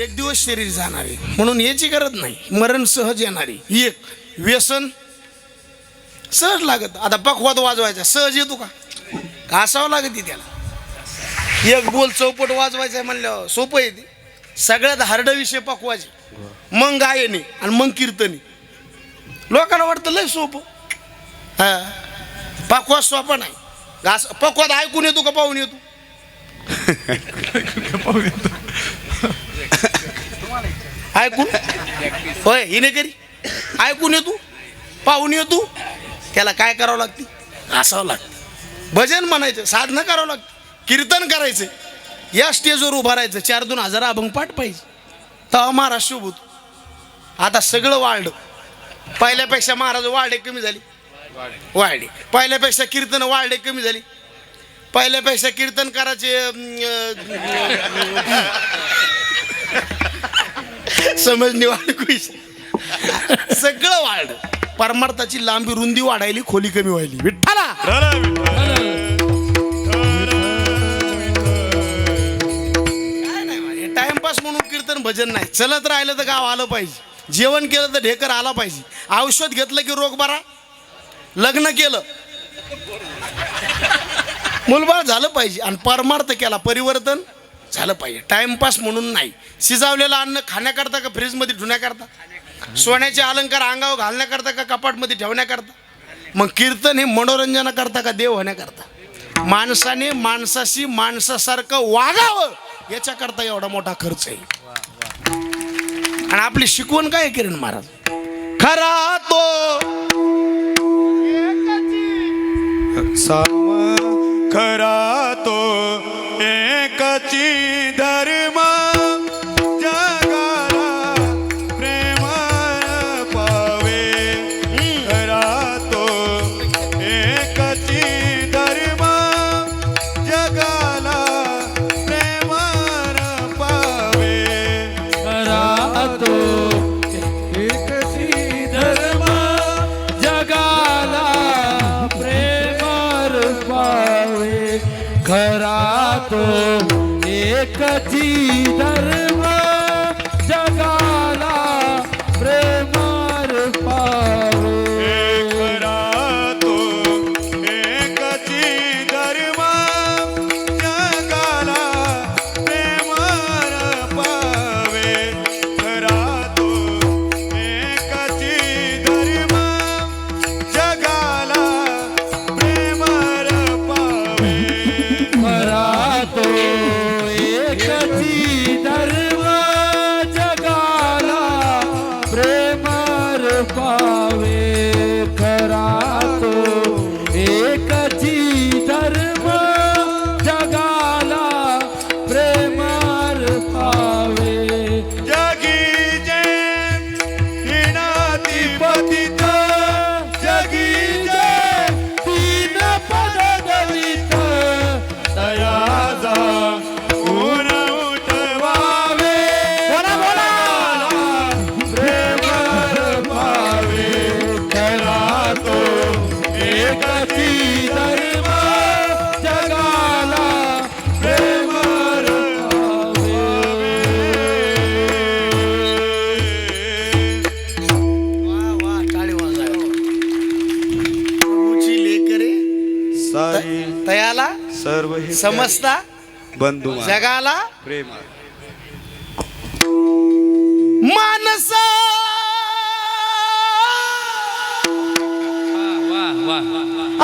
एक दिवस शरीर जाणार आहे म्हणून याची गरज नाही, मरण सहज येणारी. एक व्यसन सहज लागत. आता पखवाद वाजवायचा सहज येतो का? घासावं लागत त्याला. एक बोल चौपट वाजवायचा म्हणल्यावर सोपं आहे ते. सगळ्यात हार्ड विषय पखवाचे, मग गायने आणि मग कीर्तनी. लोकांना वाटतं लय सोपं. हा, पखवाद सोपा नाही. घास पखवाद ऐकून येतो का पाहून येतो? ऐकून होय, हिने करी ऐकून येतो, पाहून येतो. त्याला काय करावं लागते? घासावं लागतं. भजन म्हणायचं, साधना करावं लागतं, कीर्तन करायचं, या स्टेजवर उभं राहायचं, 4-2 अभंग पाठ पाहिजे, तेव्हा महाराज शुभ होतो. आता सगळं वाढलं. पहिल्यापेक्षा महाराज वाढे कमी झाली, वाढले. पहिल्यापेक्षा कीर्तन वाढले कमी झाली. पहिल्यापेक्षा कीर्तन करायचे समजणे वाढ, सगळं वाढ. परमार्थाची लांबी रुंदी वाढायली, खोली कमी व्हायली. विठ्ठला काय नाही, टाइमपास म्हणून कीर्तन भजन नाही. चलत राहिलं तर गाव आलं पाहिजे, जेवण केलं तर ढेकर आला पाहिजे, औषध घेतलं की रोग बरा, लग्न केलं मुलबाळ झालं पाहिजे, आणि परमार्थ केला परिवर्तन झालं पाहिजे. टाइमपास म्हणून नाही. शिजावलेलं अन्न खाण्याकरता का फ्रीजमध्ये ठेवण्याकरता? सोन्याचे अलंकार अंगावर घालण्याकरता का कपाटमध्ये ठेवण्याकरता? मग कीर्तन हे मनोरंजनाकरता का देव होण्याकरता? माणसाने माणसाशी माणसासारखं वागावं याच्याकरता एवढा मोठा खर्च आहे. आणि आपली शिकवण काय किरण महाराज? खरा तो खरा तो एकची धर्म, जगाला प्रेम पावे. खरा तो एकची धर्म, जगाला प्रेम पावे. खरा तो एकची धर्म, जगाला प्रेम पावे. खरा तो एकची धर्म, जगाला प्रेम पावे. खरा तो एकची धर्म, जगाला प्रेम पावे. खरा तो एकची धर्म, जगाला प्रेम सारी तयाला सर्व हे समजता बंधू माझे जगाला प्रेम मानसा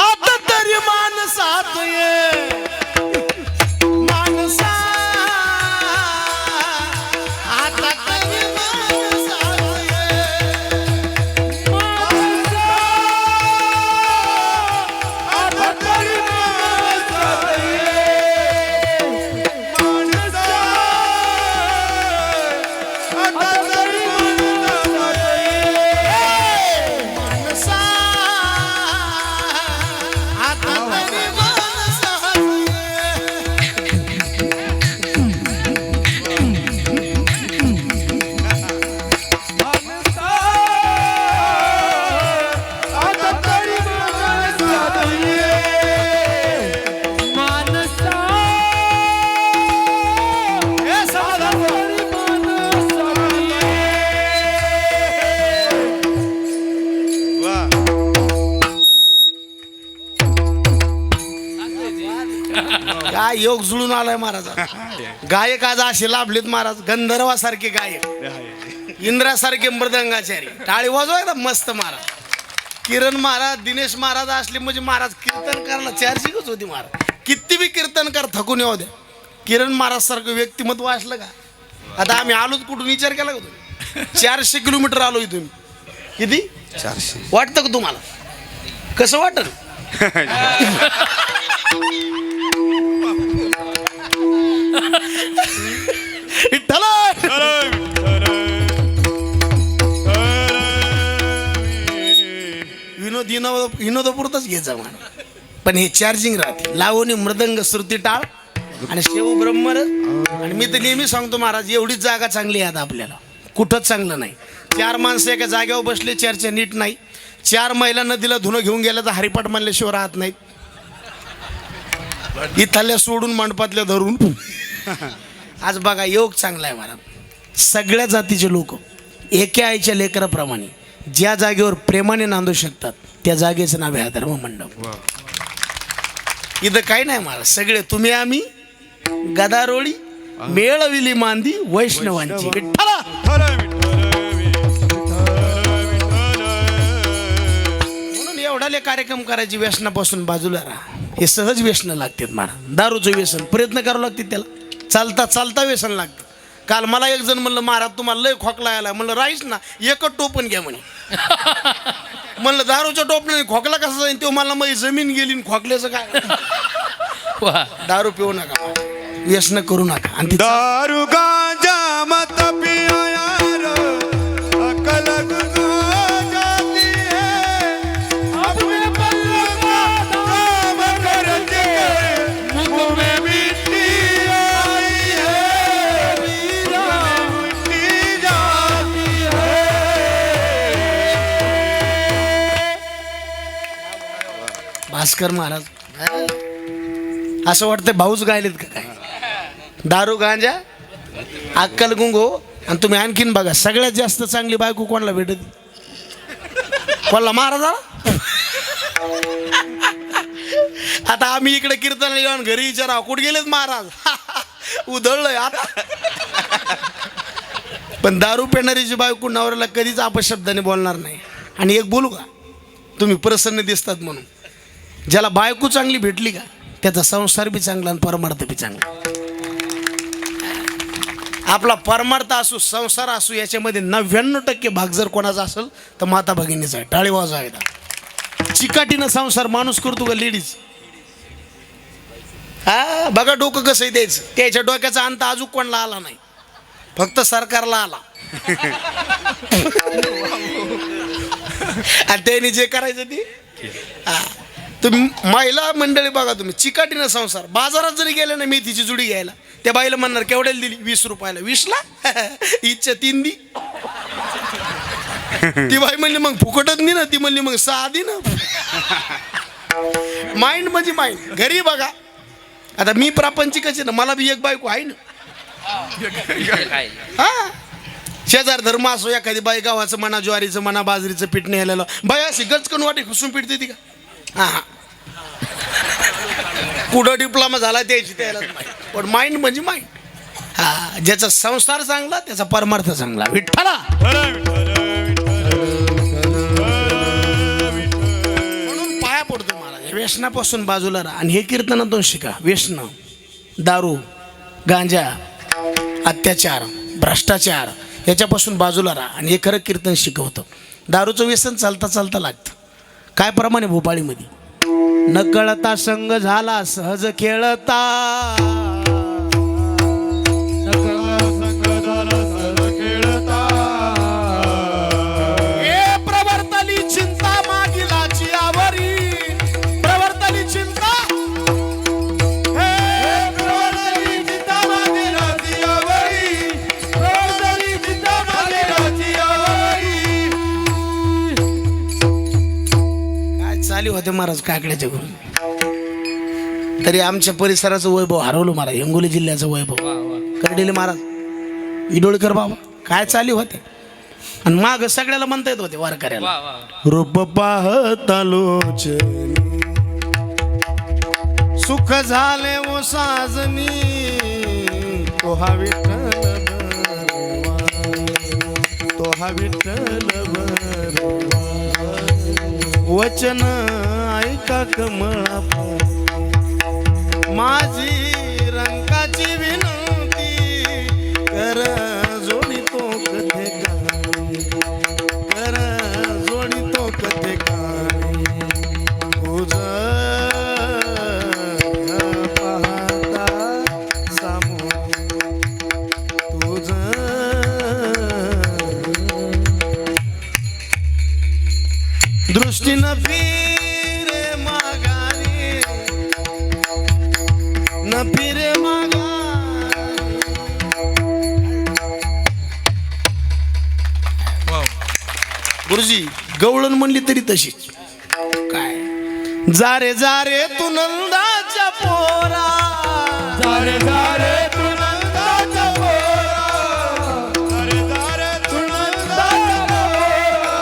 आता तरी माणसात ये माणसा आता तरी माणसात ये माणसा आता तरी माणसात ये माणसा आता तरी माणसात ये माणसा आता तरी माणसात ये आता तरी माणसात हे साधा वा काय योग जुळून आलाय महाराज गायक आज असे लाभलेत महाराज गंधर्वासारखे गायक इंद्रासारखे मृदंगाचारी टाळी वाजवायला मस्त महाराज किरण महाराज दिनेश महाराज असले म्हणजे महाराज कीर्तन करायला चारशिकच होती महाराज किती बी कीर्तन कर थकून येऊ द्या किरण महाराज सारखं व्यक्तिमत्व असलं का आता आम्ही आलोच कुठून विचार केला का तुम्ही 400 किलोमीटर आलो इथून किती 400 वाटतं का तुम्हाला कसं वाटत विनोदापुरतच घ्यायचा म्हणा पण हे चार्जिंग राहते लावणी मृदंग श्रुती टाळ आणि शेव ब्रह्मर आणि मी तर नेहमी सांगतो महाराज एवढीच जागा चांगली आहे आता आपल्याला कुठंच चांगलं नाही 4 माणसं एका जागेवर बसले चर्चा नीट नाही 4 महिला नदीला धुणं घेऊन गेल्या तर हरिपाठ म्हणल्याशिवाय राहत नाहीत इथल्या सोडून मंडपातल्या धरून आज बघा योग चांगला आहे महाराज सगळ्या जातीचे लोक एका आईच्या लेकराप्रमाणे ज्या जागेवर प्रेमाने नांदू शकतात त्या जागेचं नाव आहे धर्म मंडप इथं काही नाही महाराज सगळे तुम्ही आम्ही गदारोळी मेळविली मांदी वैष्णवांची विठ्ठला म्हणून एवढाले कार्यक्रम करायची व्यसनापासून बाजूला राहा हे सहज व्यसन लागतात महाराज दारूचं व्यसन प्रयत्न करावं लागते त्याला चालता चालता व्यसन लागतं काल मला एक जण म्हणलं महाराज तुम्हाला लय खोकला यायला म्हणलं राहीच ना एकच टोपण घ्या म्हणे म्हणलं दारूच्या टोपण्याने खोकला कसा जाईल तो मला मग जमीन गेली आणि खोकल्याचं काय दारू पिऊ नका व्यसन करू नका आणि दारू गांजा मत पिया यार अकल जाती है अपने पल्लू का नाम करते मुंह में मिट्टी आई है मिट्टी जाती है भास्कर महाराज असं वाटतं भाऊच गायलेत का काय दारू गांजा अक्कल गुंगो आणि तुम्ही आणखीन बघा सगळ्यात जास्त चांगली बायको कोणाला भेटत कोणाला महाराजा आता आम्ही इकडे कीर्तन येऊन घरी विचारा कुठे गेलेत महाराज उधळलंय आता पण दारू पिणारीची बायको नवऱ्याला कधीच अपशब्दाने बोलणार नाही आणि एक बोलू का तुम्ही प्रसन्न दिसतात म्हणून ज्याला बायको चांगली भेटली का त्याचा संसार बी चांगला आणि परमार्थ बी चांगला आपला परमार्थ असू संसार असू याच्यामध्ये 99% भाग जर कोणाचा असेल तर माता भगिनीचा आहे टाळी वाजवायला चिकाटीनं संसार माणूस करतो का लेडीज हा बघा डोकं कसं द्यायचं त्याच्या डोक्याचा अंत अजून कोणाला आला नाही फक्त सरकारला आला आणि त्याने जे करायचं ते तुम्ही महिला मंडळी बघा तुम्ही चिकाटीनं संसार बाजारात जरी गेले ना मेथीची जुडी घ्यायला त्या बाईला म्हणणार केवढ्याला दिली 20 रुपयाला 20ला इच्छा 3 दी ती बाई म्हणली मग फुकटच नाही ना ती म्हणली मग 6 दी ना माइंड म्हणजे माइंड घरी बघा आता मी प्रापंचिकच आहे ना मला बी एक बायको आहे ना हा शेजार धर्म असो एखादी बाई गावाचं म्हणा ज्वारीचं म्हणा बाजरीचं पीठ न्यायला बाई अशी गचकन वाटी खुसून पिटते ती का हा कुठं डिप्लोमा झाला त्याची त्याला माहिती, पण माइंड म्हणजे माइंड. हा, ज्याचा संसार चांगला त्याचा परमार्थ चांगला. विठ्ठला म्हणून पाया पडतो महाराज, व्यसनापासून बाजूला राहा आणि हे कीर्तनातून शिका. व्यसन, दारू, गांजा, अत्याचार, भ्रष्टाचार याच्यापासून बाजूला राहा आणि हे खरं कीर्तन शिकवतं. दारूचं व्यसन चालता चालता लागतं. काय प्रमाणे भोपाळीमध्ये न कळता संग झाला सहज खेळता, ए प्रवर्तली चिंता मागिलाची आवरी, प्रवर्तली चिंता, हे प्रवर्तली चिंता मागिलाची आवरी, प्रवर्तली चिंता मागिलाची आवरी. काय चालू होते महाराज काकड्याच्या घरून. तरी आमच्या परिसराचं वैभव हरवलं महाराज, हिंगोली जिल्ह्याचं वैभव. कर्डिले महाराज, इडोळकर बाबा काय चालू होते. आणि माग सगळ्याला म्हणता येत होते वारकऱ्याला, रूप पाहता लोचनी सुख झाले ओ साजनी, तो हा विठ्ठल बरवा, तो हा विठ्ठल बरवा, वचन ऐका कमळा माझी रंकाची विनंती, कर जोडितो कथे काळी, कर जोडितो कथे काळी, तुझ पाहता सामोर, तुझ दृष्टीनं फिरे मागारी, न फिरे मागा. गुरुजी गवळण म्हणली तरी तशीच. काय जारे जारे तू नंदाच्या पोरा, जारे जारे तू नंदाच्या पोरा, जारे जारे तू नंदाच्या पोरा.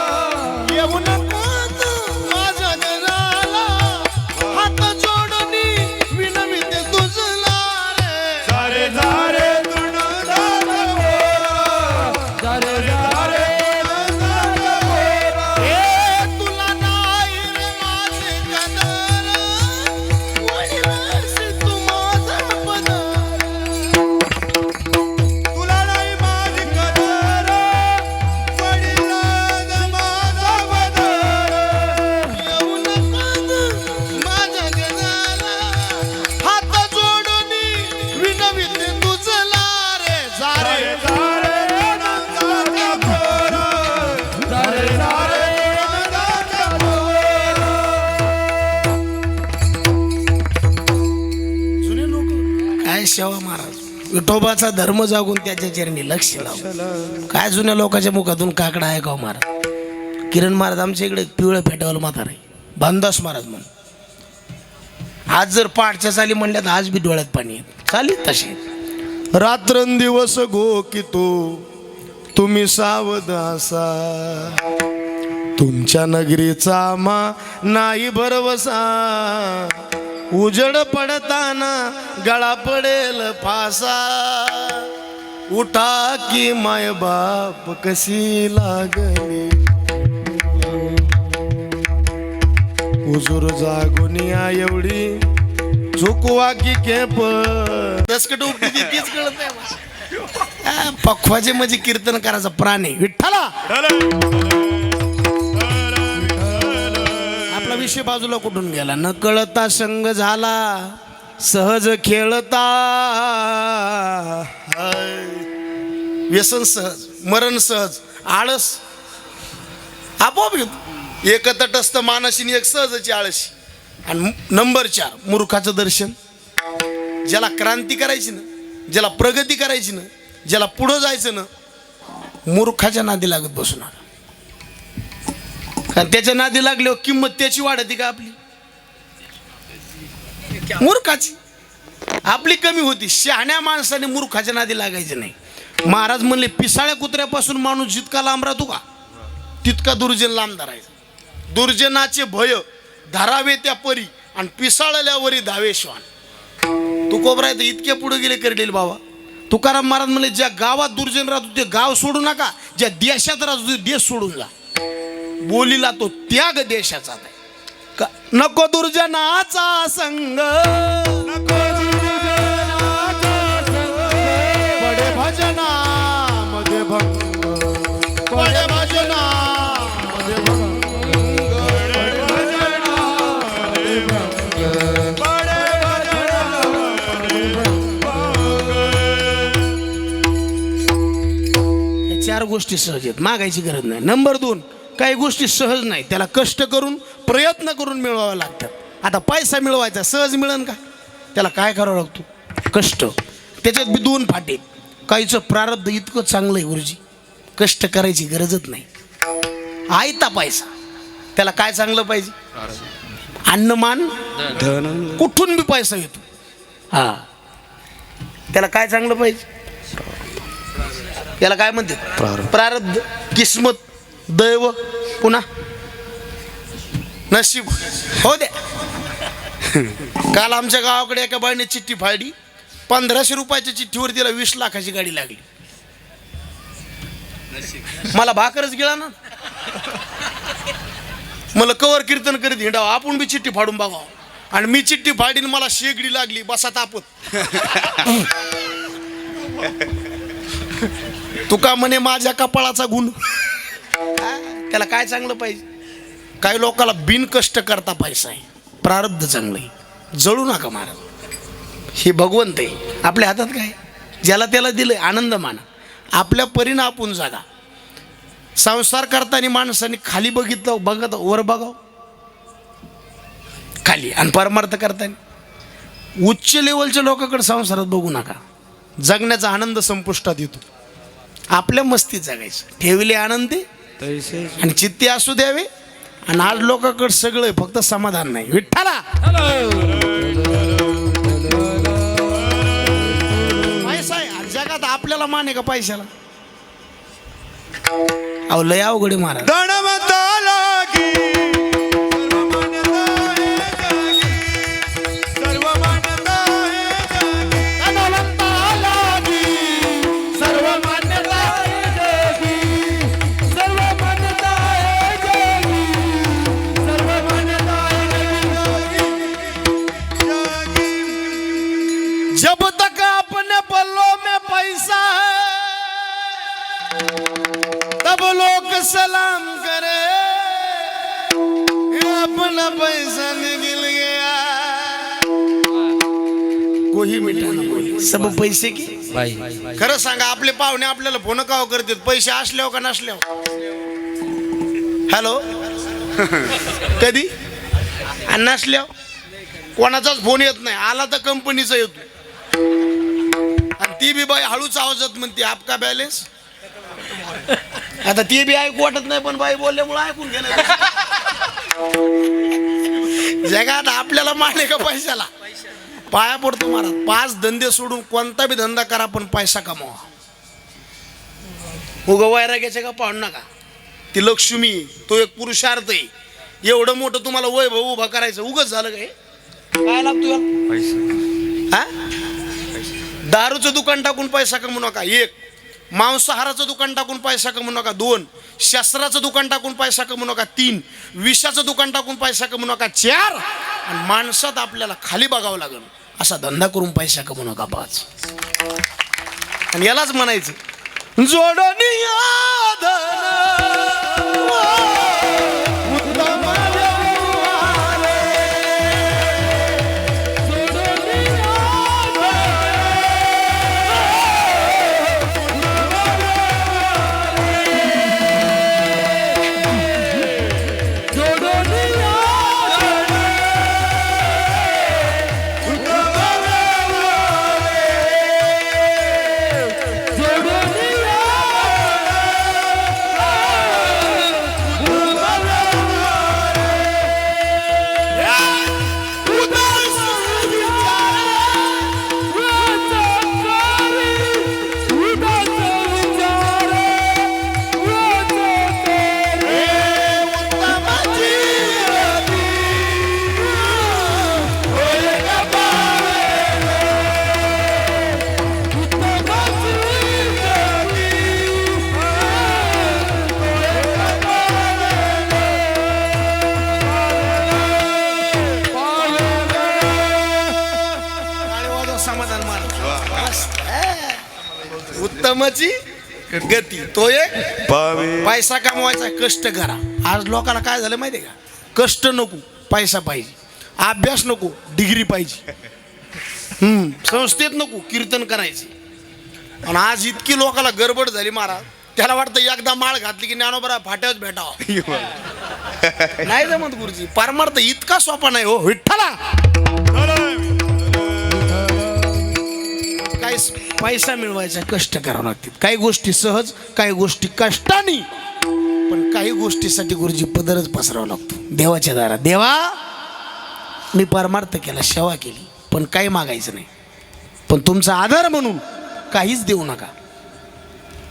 येऊ नको तू माझ्या घराला, हात जोडणी विनविते तुझला रे. जारे जारे तू नंदाच्या पोरा, जारे जारे नंदाच्या पोरा. ए तुला नाही रे माझे कदर, वडिलांशी तू माझा पदर. तुला नाही माझी कदर, वडिलांचा माझा पदर. येऊ नको तू माझ्या घराला, हात जोडणी विनविते तुझला रे. जारे जारे जारे नंदाच्या पोरा, जारे जारे नंदाच्या पोरा. जुने लोक काय सेवा महाराज, विठोबाचा धर्म जागून त्याच्या चरणी लक्ष लावून. काय जुन्या लोकांच्या मुखातून काकडा आहे का महाराज. किरण महाराज आमच्या इकडे पिवळं फेटावलं म्हातारा आहे, भानदास महाराज म्हणून. आज जर पाठच्या चाली म्हणल्यात आज बी डोळ्यात पाणी येत चाली तसे. रात्रंदिवस गो की तो तुम्ही सावध असा, तुमच्या नगरीचा मा नाही भरवसा, उजड पडताना गळा पडेल फासा, उठा की माय बाप कशी लागली, हुजूर जागुनिया एवढी चुकवा की केप. दसकट उपटी तीच कळत नाही. पखवाचे म्हणजे कीर्तन करायचा प्राणी विठ्ठला. आपला विषय बाजूला कुठून गेला. न कळता संग झाला सहज खेळता, व्यसन सहज, मरण सहज, आळस आपोआप येतो. एक तटस्थ मानसीने एक सहजची आळशी. आणि नंबर 4 मूर्खाचं दर्शन. ज्याला क्रांती करायची ना, ज्याला प्रगती करायची ना, ज्याला पुढं जायचं ना, मूर्खाच्या नादी लागत बसणार. कारण त्याच्या नादी लागल्यावर किंमत त्याची वाढती का आपली? मूर्खाची आपली कमी होती. शहाण्या माणसाने मूर्खाच्या नादी लागायचं नाही. महाराज म्हणले पिसाळ्या कुत्र्यापासून माणूस जितका लांब राहतो का तितका दुर्जन लांब धरायचा. दुर्जनाचे भय धरावे त्या परी आणि पिसाळल्यावरी धावेश्वान. तुकोबरा तर इतके पुढे गेले करडेल बाबा. तुकाराम महाराज म्हणले ज्या गावात दुर्जन राहतो ते गाव सोडू नका, ज्या देशात राहतो ते देश सोडून जा. बोलीला तो त्याग देशाचा नाही. नको दुर्जनाचा संग, पडे भजना मध्ये भंग, पडे भजना मध्ये भंग, चार गोष्टी सहज आहेत, मागायची गरज नाही. नंबर 2, काही गोष्टी सहज नाही, त्याला कष्ट करून प्रयत्न करून मिळवावं लागतात. आता पैसा मिळवायचा सहज मिळेल का? त्याला काय करावं लागतो? कष्ट. त्याच्यात बी 2 फाटे. काहीचं प्रारब्ध इतकं चांगलं आहे गुरुजी, कष्ट करायची गरजच नाही. आयता पैसा, त्याला काय चांगलं पाहिजे? अन्नमान धन, कुठून बी पैसा येतो. हा, त्याला काय चांगलं पाहिजे? याला काय म्हणते? प्रारब्ध, किस्मत, दैव, पुन्हा नशीब. हो दे. काल आमच्या गावाकडे एका बाईने चिठ्ठी फाडली. 1500 रुपयाच्या चिठ्ठीवर तिला 20 लाखाची गाडी लागली. मला भाकरच गेला ना. मला कवर कीर्तन करीत हिंडावं, आपण बी चिठ्ठी फाडून बघावं. आणि मी चिठ्ठी फाडीन, मला शेगडी लागली, बसा तापत. तुका म्हणे माझ्या कपाळाचा गुण. त्याला काय चांगलं पाहिजे? काही लोकांना बिन कष्ट करता पैसा आहे, प्रारब्ध चांगलं आहे. जळू नका महाराज, हे भगवंत आहे. आपल्या हातात काय? ज्याला त्याला दिलंय, आनंद माना. आपल्या परीनं आपण जागा. संसार करताना माणसाने खाली बघितलं, बघत वर बघाव खाली. आणि परमार्थ करताना उच्च लेवलच्या लोकांकडे संसारात बघू नका. जगण्याचा आनंद संपुष्टात येतो. आपल्या मस्तीत जगायचं, ठेवले आनंदी आणि चित्ती असू द्यावे. आणि आज लोकांकडे सगळं, फक्त समाधान नाही. विठ्ठला पैसा आहे जगात, आपल्याला मान आहे का पैशाला? अहो लय अवघड आहे महाराज. धनवंताला की सर्व मान्यता आहे जगी, धनवंताला की सर्व मान्यता आहे जगी, सर्व मान्यता आहे जगी, सर्व मान्यता आहे जगी. जब तक अपने पल्लों में पैसा है तब लोग सलाम करे, अपना पैसा निकल गया कोई मिठा ना बोले, सब पैसे की. खरं सांगा, आपले पाहुणे आपल्याला फोन काव करतात, पैसे असल्यावर का नसल्यावर? हॅलो कधी? आणि नसल्यावर कोणाचाच फोन येत नाही. आला तर कंपनीचा येतो. आणि ती बी बाई हळूच आवाजात म्हणते आपका बॅलेन्स. आता ती बी ऐकू वाटत नाही, पण बाई बोलल्यामुळे ऐकून घेणार. जगात आपल्याला माने का पैशाला? पाया पडतो महाराज. 5 धंदे सोडून कोणता बी धंदा करा, पण पैसा कमावा. उगा वैराग्याचे का पाहू नका. ती लक्ष्मी, तो एक पुरुषार्थ आहे. एवढं मोठं तुम्हाला वैभव उभा करायचं, उगाच झालं काय? काय लागतो हा? दारूचं दुकान टाकून पैसा कमवू नका. 1. मांसाहाराचं दुकान टाकून पैसा कमवू नका. 2. शस्त्राचं दुकान टाकून पैसा कमवू नका. 3. विषाचं दुकान टाकून पैसा कमवू नका. 4. आणि माणसात आपल्याला खाली बघावं लागेल असा धंदा करून पैसा कमवू नका. 5. आणि यालाच म्हणायचं जोडनिया धन उत्तम व्यवहारे, जोडनिया समाधान मार मस्त. उत्तमची गती तो एक पावे पैसा कमवायचा कष्ट करा. आज लोकांना काय झालं माहिती आहे का, कष्ट नको पैसा पाहिजे, अभ्यास नको डिग्री पाहिजे, संस्थेत नको कीर्तन करायचे. आणि आज इतकी लोकांना गडबड झाली महाराज, त्याला वाटतं एकदा माळ घातली की ज्ञानोबरा फाट्यावर भेटावं. नाही जमत गुरुजी, परमार्थ इतका सोपा नाही हो विठ्ठला. काही पैसा मिळवायचा कष्ट करावं लागतील, काही गोष्टी सहज, काही गोष्टी कष्टाने, पण काही गोष्टीसाठी गुरुजी पदरच पसरावं लागतो देवाच्या दारात. देवा मी परमार्थ केला, सेवा केली, पण काही मागायचं नाही, पण तुमचा आधार म्हणून काहीच देऊ नका.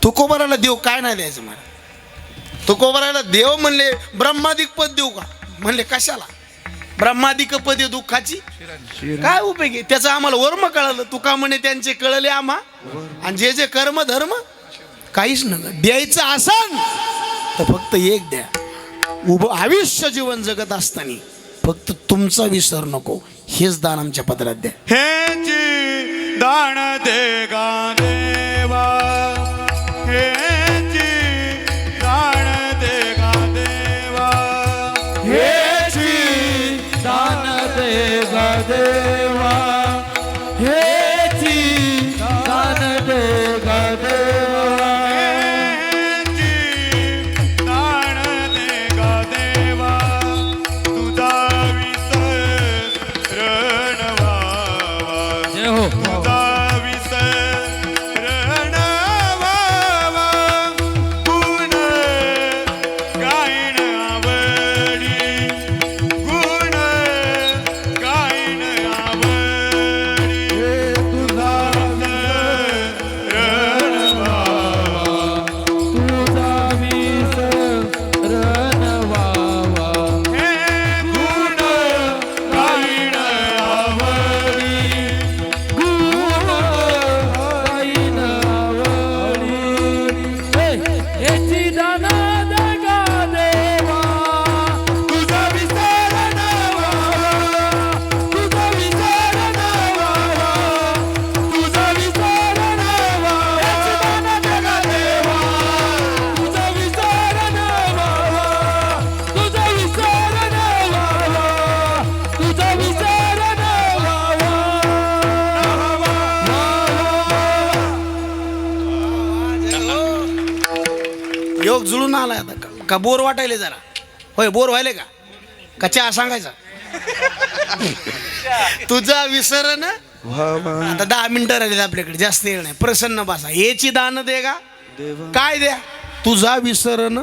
तुकोबाराला देव काय नाही द्यायचं मला. तुकोबाराला देव म्हणले ब्रह्मादिक पद देऊ का, म्हणले कशाला, ब्रह्मादिक पदे दुःखाची काय उपयोग आहे. त्याचं आम्हाला वर्म कळलं, तुका म्हणे त्यांचे कळले आम्हा, आणि जे जे कर्म धर्म काहीच नका. द्यायचं आसन तर फक्त एक द्या. उभं आयुष्य जीवन जगत असताना फक्त तुमचा विसर नको, हेच दान आमच्या पदरात द्या. हेची दान दे गा देवा, हेची दान दे गा देवा, हेची दान दे ग देवा, हेची दान दे ग देवा, हेची दान दे गा देवा, तुझा विसरण व्हावा, जय हो. तुझा विसरण व्हावा, गुण गायन आवडी, गुण गायन आवडी, तुझा विसरण व्हावा, तुझा विसरण व्हावा, हे गुण गायन आवडी, गुण गायन आवडी. हेची दान दे ग देवा, तुझा विसरण व्हावा, तुझा विसरण व्हावा, तुझा विसरण व्हावा. हेची दान दे ग देवा, तुझा विसरण व्हावा, तुझा विसरण व्हावा, तुझा विसरण व्हावा. योग जुळून आलाय आता का बोर वाटायले जरा, होय बोर व्हायले का चहा सांगायचा. तुझा विसरण आता 10 मिनिटं राहिले आपल्याकडे, जास्त वेळ नाही. प्रसन्न बसा. याची दान दे गा काय द्या, तुझा विसरण.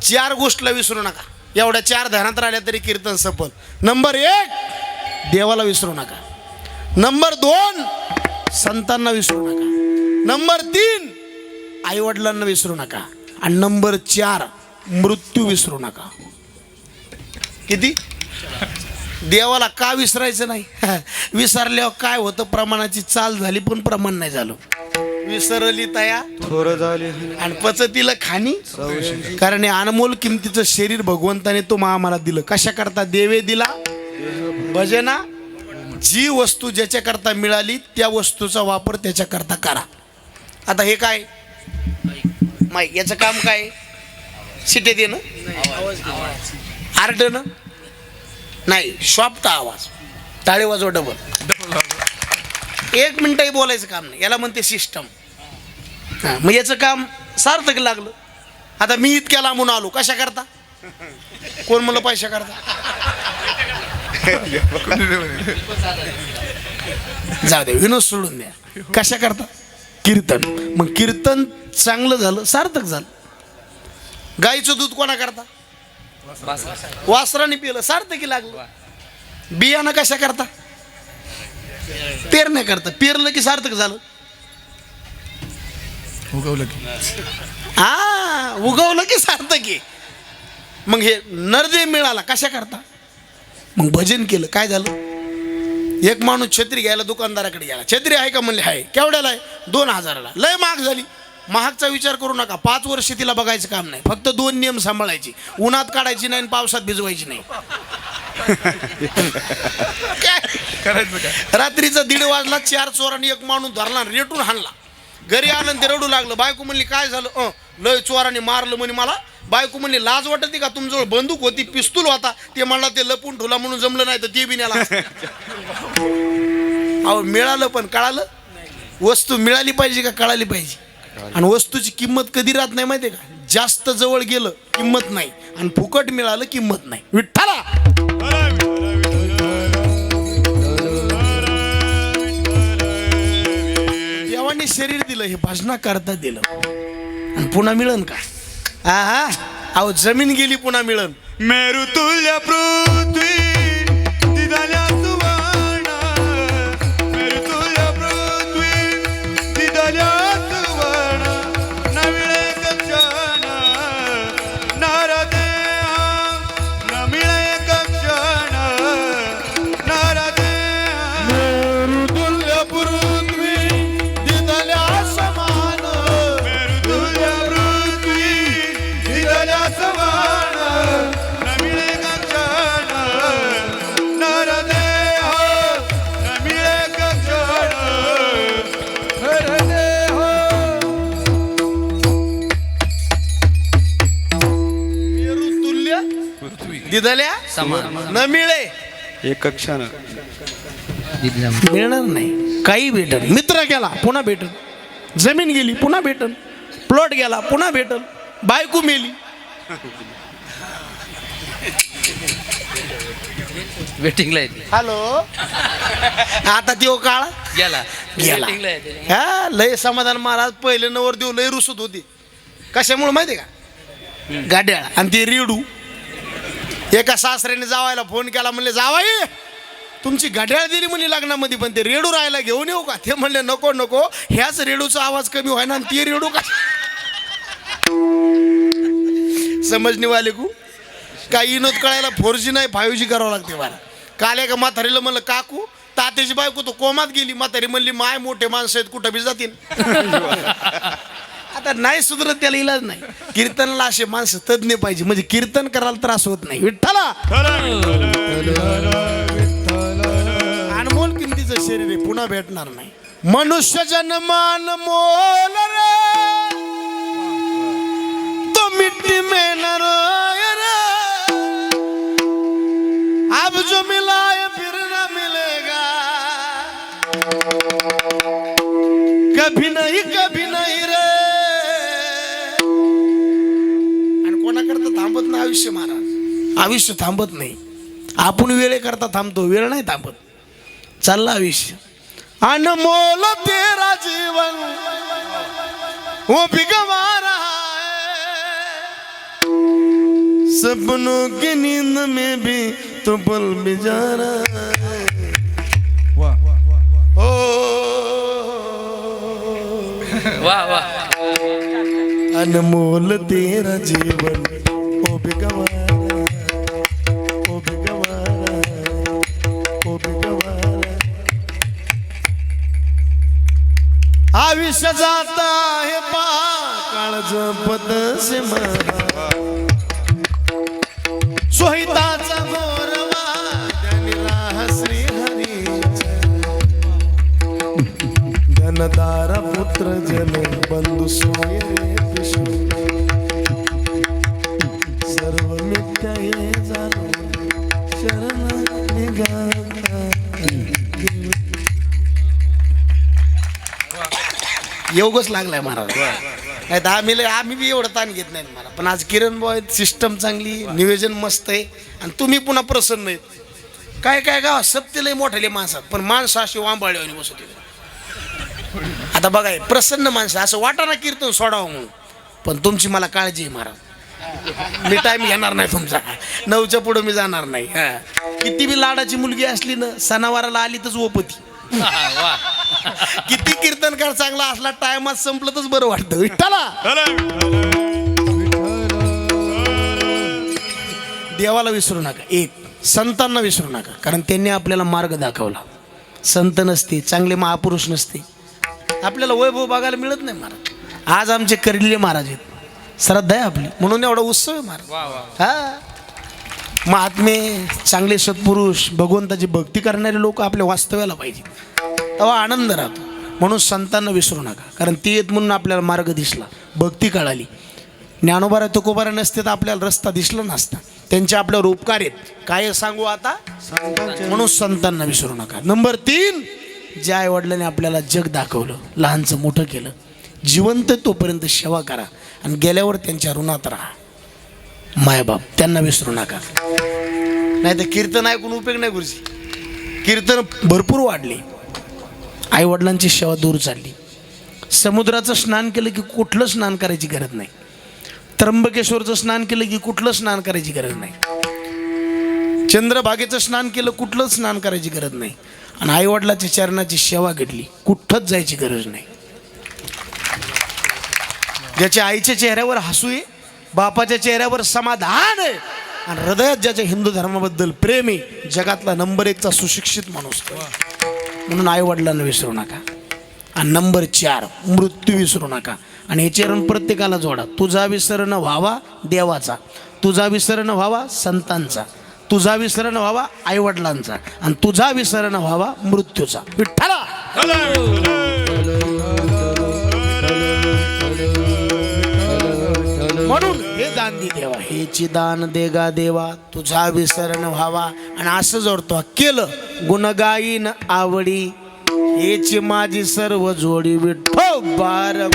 4 गोष्टीला विसरू नका. एवढ्या 4 ध्यानात राहिल्या तरी कीर्तन सफल. नंबर 1 देवाला विसरू नका. नंबर 2 संतांना विसरू नका. नंबर 3 आई वडिलांना विसरू नका. आणि नंबर 4 मृत्यू विसरू नका. किती देवाला का विसरायचं नाही. विसरल्यावर काय होतं, प्रमाणाची चाल झाली पण प्रमाण नाही झालं. विसरली तया थोर झाले आणि पचतीला खाणी, कारण हे अनमोल किमतीचं शरीर भगवंताने तो आम्हाला दिलं. कशा करता देवे दिला भजना. जी वस्तू ज्याच्याकरता मिळाली त्या वस्तूचा वापर त्याच्याकरता करा. आता हे काय माईक, याचं काम काय, शिटे देणं, आरडणं नाही, शॉपचा आवाज, टाळे वाजव डबल. 1 मिनिटही बोलायचं काम नाही, याला म्हणते सिस्टम. मग याचं काम सार्थक लागलं. आता मी इतक्या लांबून आलो कशा करता, कोण म्हणलं पैशा करता. जाऊ दे, विनोद सोडून द्या. कशा करता, कीर्तन. मग कीर्तन चांगलं झालं, सार्थक झालं. गाईचं दूध कोणा करता, वासराने पिलं, सार्थकी लागलं. बियाणं कशा करता, पेरण्या करता, पेरलं की सार्थक झालं. हा, उगवलं की सार्थकी. मग हे नरदेव मिळाला कशा करता, मग भजन केलं काय झालं. एक माणूस छत्री घ्यायला दुकानदाराकडे गेला. छत्री आहे का म्हणले आहे. केवढ्याला आहे, 2000ला. लय महाग झाली. महागचा विचार करू नका. 5 वर्ष तिला बघायचं काम नाही. फक्त 2 नियम सांभाळायचे, उन्हात काढायची नाही, पावसात भिजवायची नाही. काय करायचं काय? रात्रीचा 1:30 वाजला, 4 चोरांनी एक माणूस धरला, रेटून हाणला. घरी आलं आणि ते रडू लागलं. बायको म्हणली काय झालं? लय चोरांनी मारलं म्हणे मला. बायको म्हणली लाज वाटते का? तुमच्याजवळ बंदूक होती, पिस्तूल होता, ते म्हणला ते लपून ठेवला म्हणून जमलं नाही तर ते बी न्याला. अहो मिळालं पण कळालं. वस्तू मिळाली पाहिजे का कळाली पाहिजे. आणि वस्तूची किंमत कधी राहत नाही माहितीये का? जास्त जवळ गेलं किंमत नाही, आणि फुकट मिळालं किंमत नाही. विठ्ठला देवाने शरीर दिलं, हे भजना करता दिलं, आणि पुन्हा मिळन का? हा अहो जमीन गेली पुन्हा मिळन. मेरू तुल्य पृथ्वी दिदाल्या सुवर्ण, मेरू तुल्य पृथ्वी दिदाल्या सुवर्ण, नविळे कक्षण नरदेहा, नमिळे कक्षण नरदेहा. मेरू तुल्य पृथ्वी दिदल्या समान, मेरू तुल्य पृथ्वी दिदाल्या समान, नमिळे कक्षण नरदेहा, नमिळे कक्षण नरदेहा. मेरू तुल्य दिदल्या न मिळे. एक क्षण मिळणार नाही. काही भेटल. मित्र गेला पुन्हा भेटल, जमीन गेली पुन्हा भेटल, प्लॉट गेला पुन्हा भेटल, बायको मेली. वेटिंगला येते हॅलो आता त्यो काळ गेला गेला. वेटिंगला येते. हा लय समाधान महाराज पहिले नवर देऊ लय रुसत होती. कशामुळे माहिती का? गाड्याळ आणि ते रेडू. एका सासऱ्याने जावायला फोन केला, म्हणले जावाई तुमची घड्याळ दिली म्हणे लग्नामध्ये, पण ते रेडू राहायला घेऊन येऊ का? ते म्हणले नको नको, ह्याच रेडूचा आवाज कमी व्हायना आणि ते रेडू का? समजणे वाले को काही विनोद कळायला 4G नाही 5G करावं लागते मला. काल एका म्हातारीला म्हणलं काकू तात्याची बायको तो कोमात गेली. म्हातारी म्हणली माय मोठे माणसं आहेत कुठं बी जातील. आता नाही सुधरत त्याला इलाज नाही. कीर्तनाला असे माणसं तज्ञ पाहिजे, म्हणजे कीर्तन करायला त्रास होत नाही. विठ्ठला अनमोल किमतीचं शरीर आहे, पुन्हा भेटणार नाही. मनुष्य जन्मान मोल रे, तो मिट्टी में न रोए रे, अब जो मिला है फिर न मिलेगा, कभी नहीं रे. आणि कोणाकरता थांबत नाही आयुष्य महाराज. आयुष्य थांबत नाही. आपण वेळेकरता थांबतो, वेळ नाही थांबत. चालला आयुष्य. अनमोल तेरा जीवन वो भी गवा रहा है, सपनों की नींद में भी तो पल भी जा रहा है. ओ वा वा अनमोल तेरा जीवन वो भी गवा रहा है, वो भी गवा रहा है, वो भी गवा रहा है. आयुष्य जाता है काळ जपत से मारा, सोहिताचा गोरवा जनिला श्री हरीचा, धनदार पुत्र जन बंधू सोय पिशू, सर्व मिथ्या हे झालो शरण निघाला. योगच लागलाय महाराज. नाही तर आम्ही बी एवढं ताण घेत नाही मला. पण आज किरण बॉय सिस्टम चांगली, नियोजन मस्त आहे, आणि तुम्ही पुन्हा प्रसन्न आहेत. काय काय गाव सत्य लय मोठाले माणसात, पण माणसं अशी वांबाळी बसत. आता बघा प्रसन्न माणसं असं वाटाणा कीर्तन सोडावं म्हणून, पण तुमची मला काळजी आहे महाराज. मी टाइम घेणार नाही तुमचा. 9च्या पुढे मी जाणार नाही. किती बी लाडाची मुलगी असली ना, सणावाराला आली तर ओपती. वा किती कीर्तनकार चांगला असला, टायमात संपलं तर बरं वाटतं. विठ्ठला देवाला विसरू नका, एक संतांना विसरू नका, कारण त्यांनी आपल्याला मार्ग दाखवला. संत नसते, चांगले महापुरुष नसते, आपल्याला वैभव बघायला मिळत नाही महाराज. आज आमचे करलेले महाराज आहेत, श्रद्धा आहे आपली, म्हणून एवढा उत्सव आहे महाराज. वा वा हा महात्मे, चांगले सत्पुरुष, भगवंताची भक्ती करणारे लोक आपल्या वास्तव्याला पाहिजे, तेव्हा आनंद राहतो. म्हणून संतांना विसरू नका, कारण ती येत म्हणून आपल्याला मार्ग दिसला, भक्ती कळाली. ज्ञानोबारा तुकोबारा नसते तर आपल्याला रस्ता दिसला नसता. त्यांचे आपल्यावर उपकार आहेत, काय सांगू आता. म्हणून संतांना विसरू नका. नंबर 3, ज्या आईवडिलांनी आपल्याला जग दाखवलं, लहानचं मोठं केलं, जिवंत तोपर्यंत सेवा करा आणि गेल्यावर त्यांच्या ऋणात राहा. मायबाप त्यांना विसरू नका. नाही तर कीर्तन ऐकून उपयोग नाही गुरुजी. कीर्तन भरपूर वाढले, आईवडिलांची सेवा दूर चालली. समुद्राचं स्नान केलं की कुठलं स्नान करायची गरज नाही. त्र्यंबकेश्वरचं स्नान केलं की कुठलं स्नान करायची गरज नाही. चंद्रभागेचं स्नान केलं कुठलं स्नान करायची गरज नाही. आणि आईवडिलाच्या चरणाची सेवा घडली, कुठंच जायची गरज नाही. ज्याच्या आईच्या चेहऱ्यावर हसू आहे, बापाच्या चेहऱ्यावर समाधान आहे आणि हृदयात ज्याच्या हिंदू धर्माबद्दल प्रेम आहे, जगातला नंबर 1चा सुशिक्षित माणूस. म्हणून आईवडिलांना विसरू नका. आणि नंबर 4, मृत्यू विसरू नका. आणि हे चरण प्रत्येकाला जोडा. तुझा विसर न व्हावा देवाचा, तुझा विसर न व्हावा संतांचा, तुझा विसर न व्हावा आईवडिलांचा, आणि तुझा विसर न व्हावा मृत्यूचा. विठ्ठला. म्हणून हे दान दे देवा, हेची दान देगा देवा, तुझा विसर न व्हावा. आणि असं जोडतो, केलं गुणगायीन आवडी, हेची माझी सर्व जोडी. विठोबार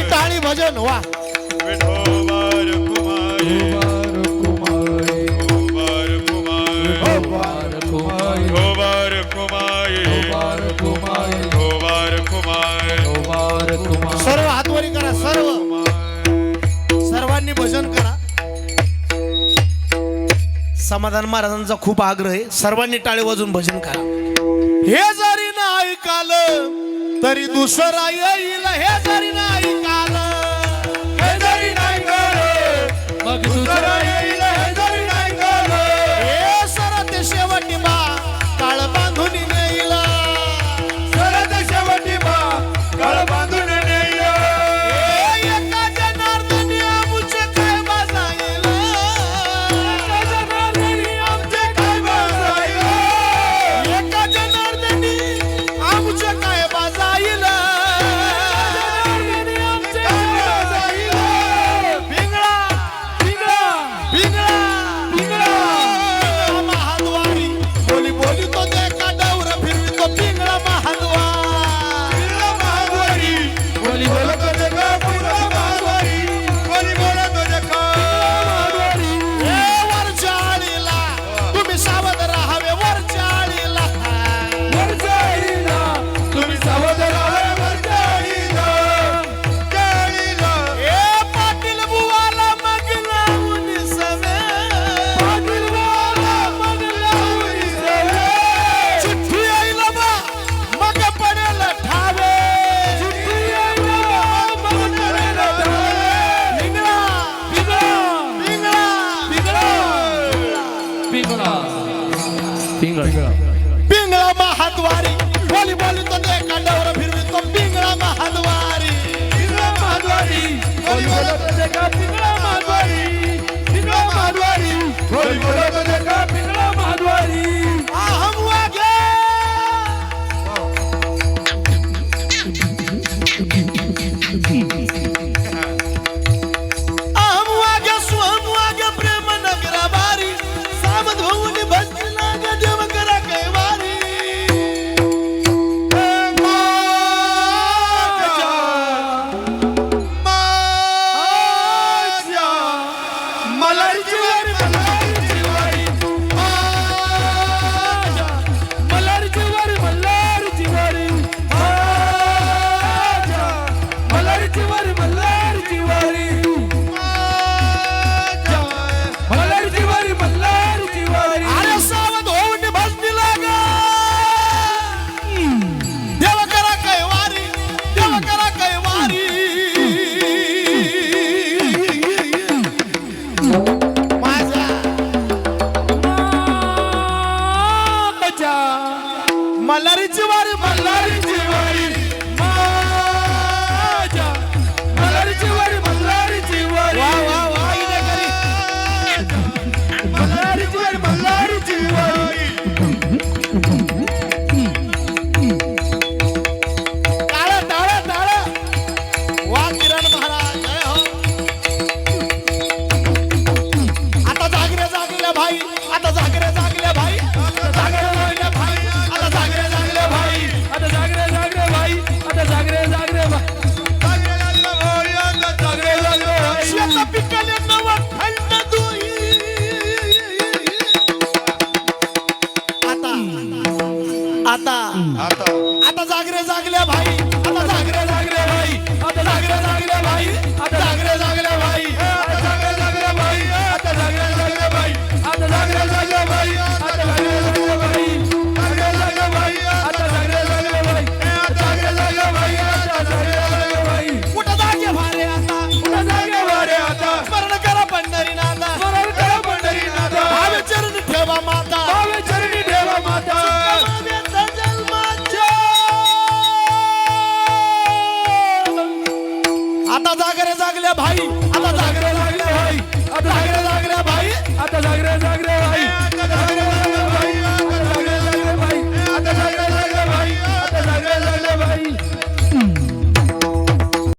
टाळी भजन वा. सर्व हातवरी करा, सर्वांनी भजन करा. समाधान महाराजांचा खूप आग्रह आहे, सर्वांनी टाळे वाजून भजन करा. हे जरी नाही ऐकालं तरी दुसरा येईल, हे जरी नाही ऐकालं, हे जरी नाही ऐकालं मग दुसरा येईल, हे जरी नाही ऐकालं. हे सरत शेवटी बा काळ बांधून नेईल, सरत शेवटी बा काळ बांधून नेईल. एका जनार्दनी आमचे काय बाजाईल, एका जनार्दनी आमचे काय बाजाईल, एका जनार्दनी आमचे काय बाजाईल, आमचे काय बाजाईल. पिंगळा पिंगळा पिंगळा पिंगळा महाद्वारी, बोली बोली तो एका डावर फिरवितो. पिंगळा महाद्वारी, पिंगळा महाद्वारी, बोली बोली तो एका पिंगळा महाद्वारी, बोली बोली तो एका महाद्वारी. वरच्या आळीला तुम्ही सावध राहावे, वरच्या आळीला, वरच्या आळीला तुम्ही सावध राहावे, वरच्या आळीला, आळीला. ए पाटील बुवाला मग लावून सवे, पाटील बुवाला मग लावून सवे. चिठ्ठी येईल बा मग पडेल ठावे, चिठ्ठी येईल बा मग पडेल ठावे. पिंगळा पिंगळा पिंगळा पिंगळा पिंगळा महाद्वारी, बोली बोली तो एका डावर फिरवितो. पिंगळा महाद्वारी, पिंगळा महाद्वारी, बोली बोली तो एका